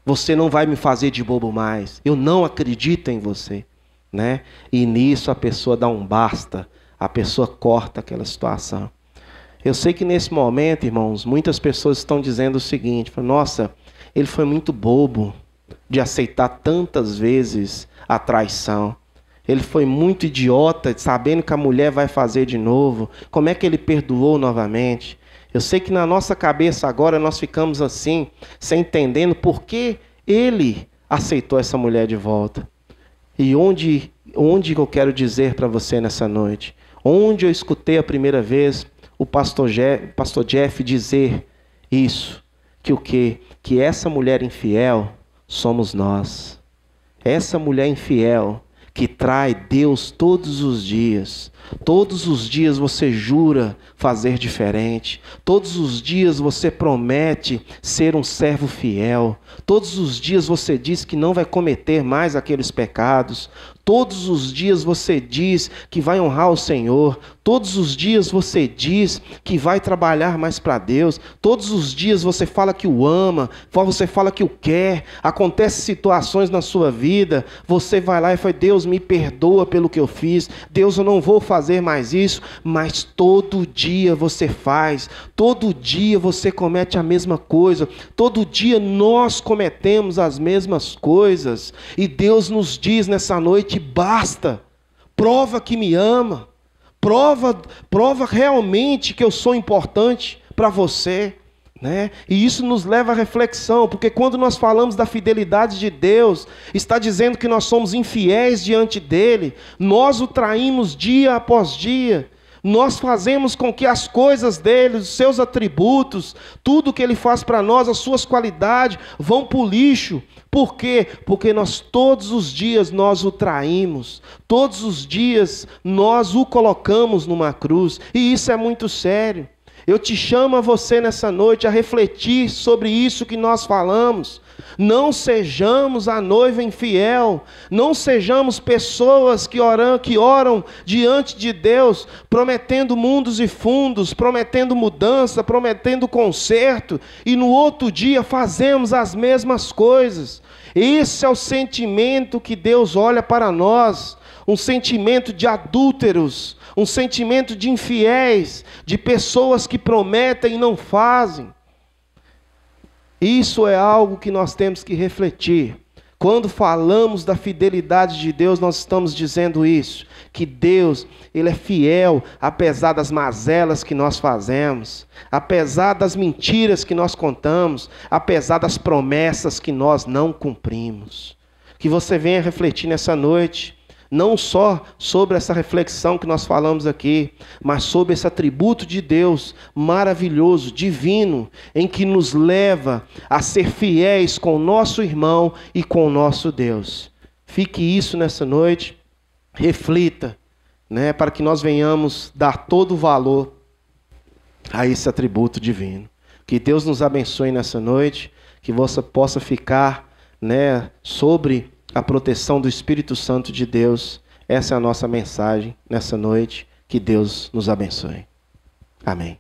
Você não vai me fazer de bobo mais. Eu não acredito em você, né? E nisso a pessoa dá um basta. A pessoa corta aquela situação. Eu sei que nesse momento, irmãos, muitas pessoas estão dizendo o seguinte: nossa, ele foi muito bobo de aceitar tantas vezes a traição. Ele foi muito idiota, sabendo que a mulher vai fazer de novo. Como é que ele perdoou novamente? Eu sei que na nossa cabeça agora nós ficamos assim, sem entendendo por que ele aceitou essa mulher de volta. E onde eu quero dizer para você nessa noite? Onde eu escutei a primeira vez o pastor Jeff dizer isso, que o quê? Que essa mulher infiel somos nós. Essa mulher infiel que trai Deus todos os dias. Todos os dias você jura fazer diferente. Todos os dias você promete ser um servo fiel. Todos os dias você diz que não vai cometer mais aqueles pecados. Todos os dias você diz que vai honrar o Senhor. Todos os dias você diz que vai trabalhar mais para Deus. Todos os dias você fala que o ama, você fala que o quer. Acontecem situações na sua vida, você vai lá e fala: Deus, me perdoa pelo que eu fiz. Deus, eu não vou fazer mais isso. Mas todo dia você faz. Todo dia você comete a mesma coisa. Todo dia nós cometemos as mesmas coisas. E Deus nos diz nessa noite: basta, prova que me ama, prova realmente que eu sou importante para você, né? E isso nos leva à reflexão, porque quando nós falamos da fidelidade de Deus, está dizendo que nós somos infiéis diante dele, nós o traímos dia após dia. Nós fazemos com que as coisas dele, os seus atributos, tudo que ele faz para nós, as suas qualidades, vão para o lixo. Por quê? Porque nós todos os dias nós o traímos. Todos os dias nós o colocamos numa cruz. E isso é muito sério. Eu te chamo a você nessa noite a refletir sobre isso que nós falamos. Não sejamos a noiva infiel, não sejamos pessoas que oram diante de Deus, prometendo mundos e fundos, prometendo mudança, prometendo conserto, e no outro dia fazemos as mesmas coisas. Esse é o sentimento que Deus olha para nós, um sentimento de adúlteros, um sentimento de infiéis, de pessoas que prometem e não fazem. Isso é algo que nós temos que refletir. Quando falamos da fidelidade de Deus, nós estamos dizendo isso, que Deus, ele é fiel, apesar das mazelas que nós fazemos, apesar das mentiras que nós contamos, apesar das promessas que nós não cumprimos. Que você venha refletir nessa noite, não só sobre essa reflexão que nós falamos aqui, mas sobre esse atributo de Deus maravilhoso, divino, em que nos leva a ser fiéis com o nosso irmão e com o nosso Deus. Fique isso nessa noite, reflita, né, para que nós venhamos dar todo o valor a esse atributo divino. Que Deus nos abençoe nessa noite, que você possa ficar, sobre a proteção do Espírito Santo de Deus. Essa é a nossa mensagem nessa noite. Que Deus nos abençoe. Amém.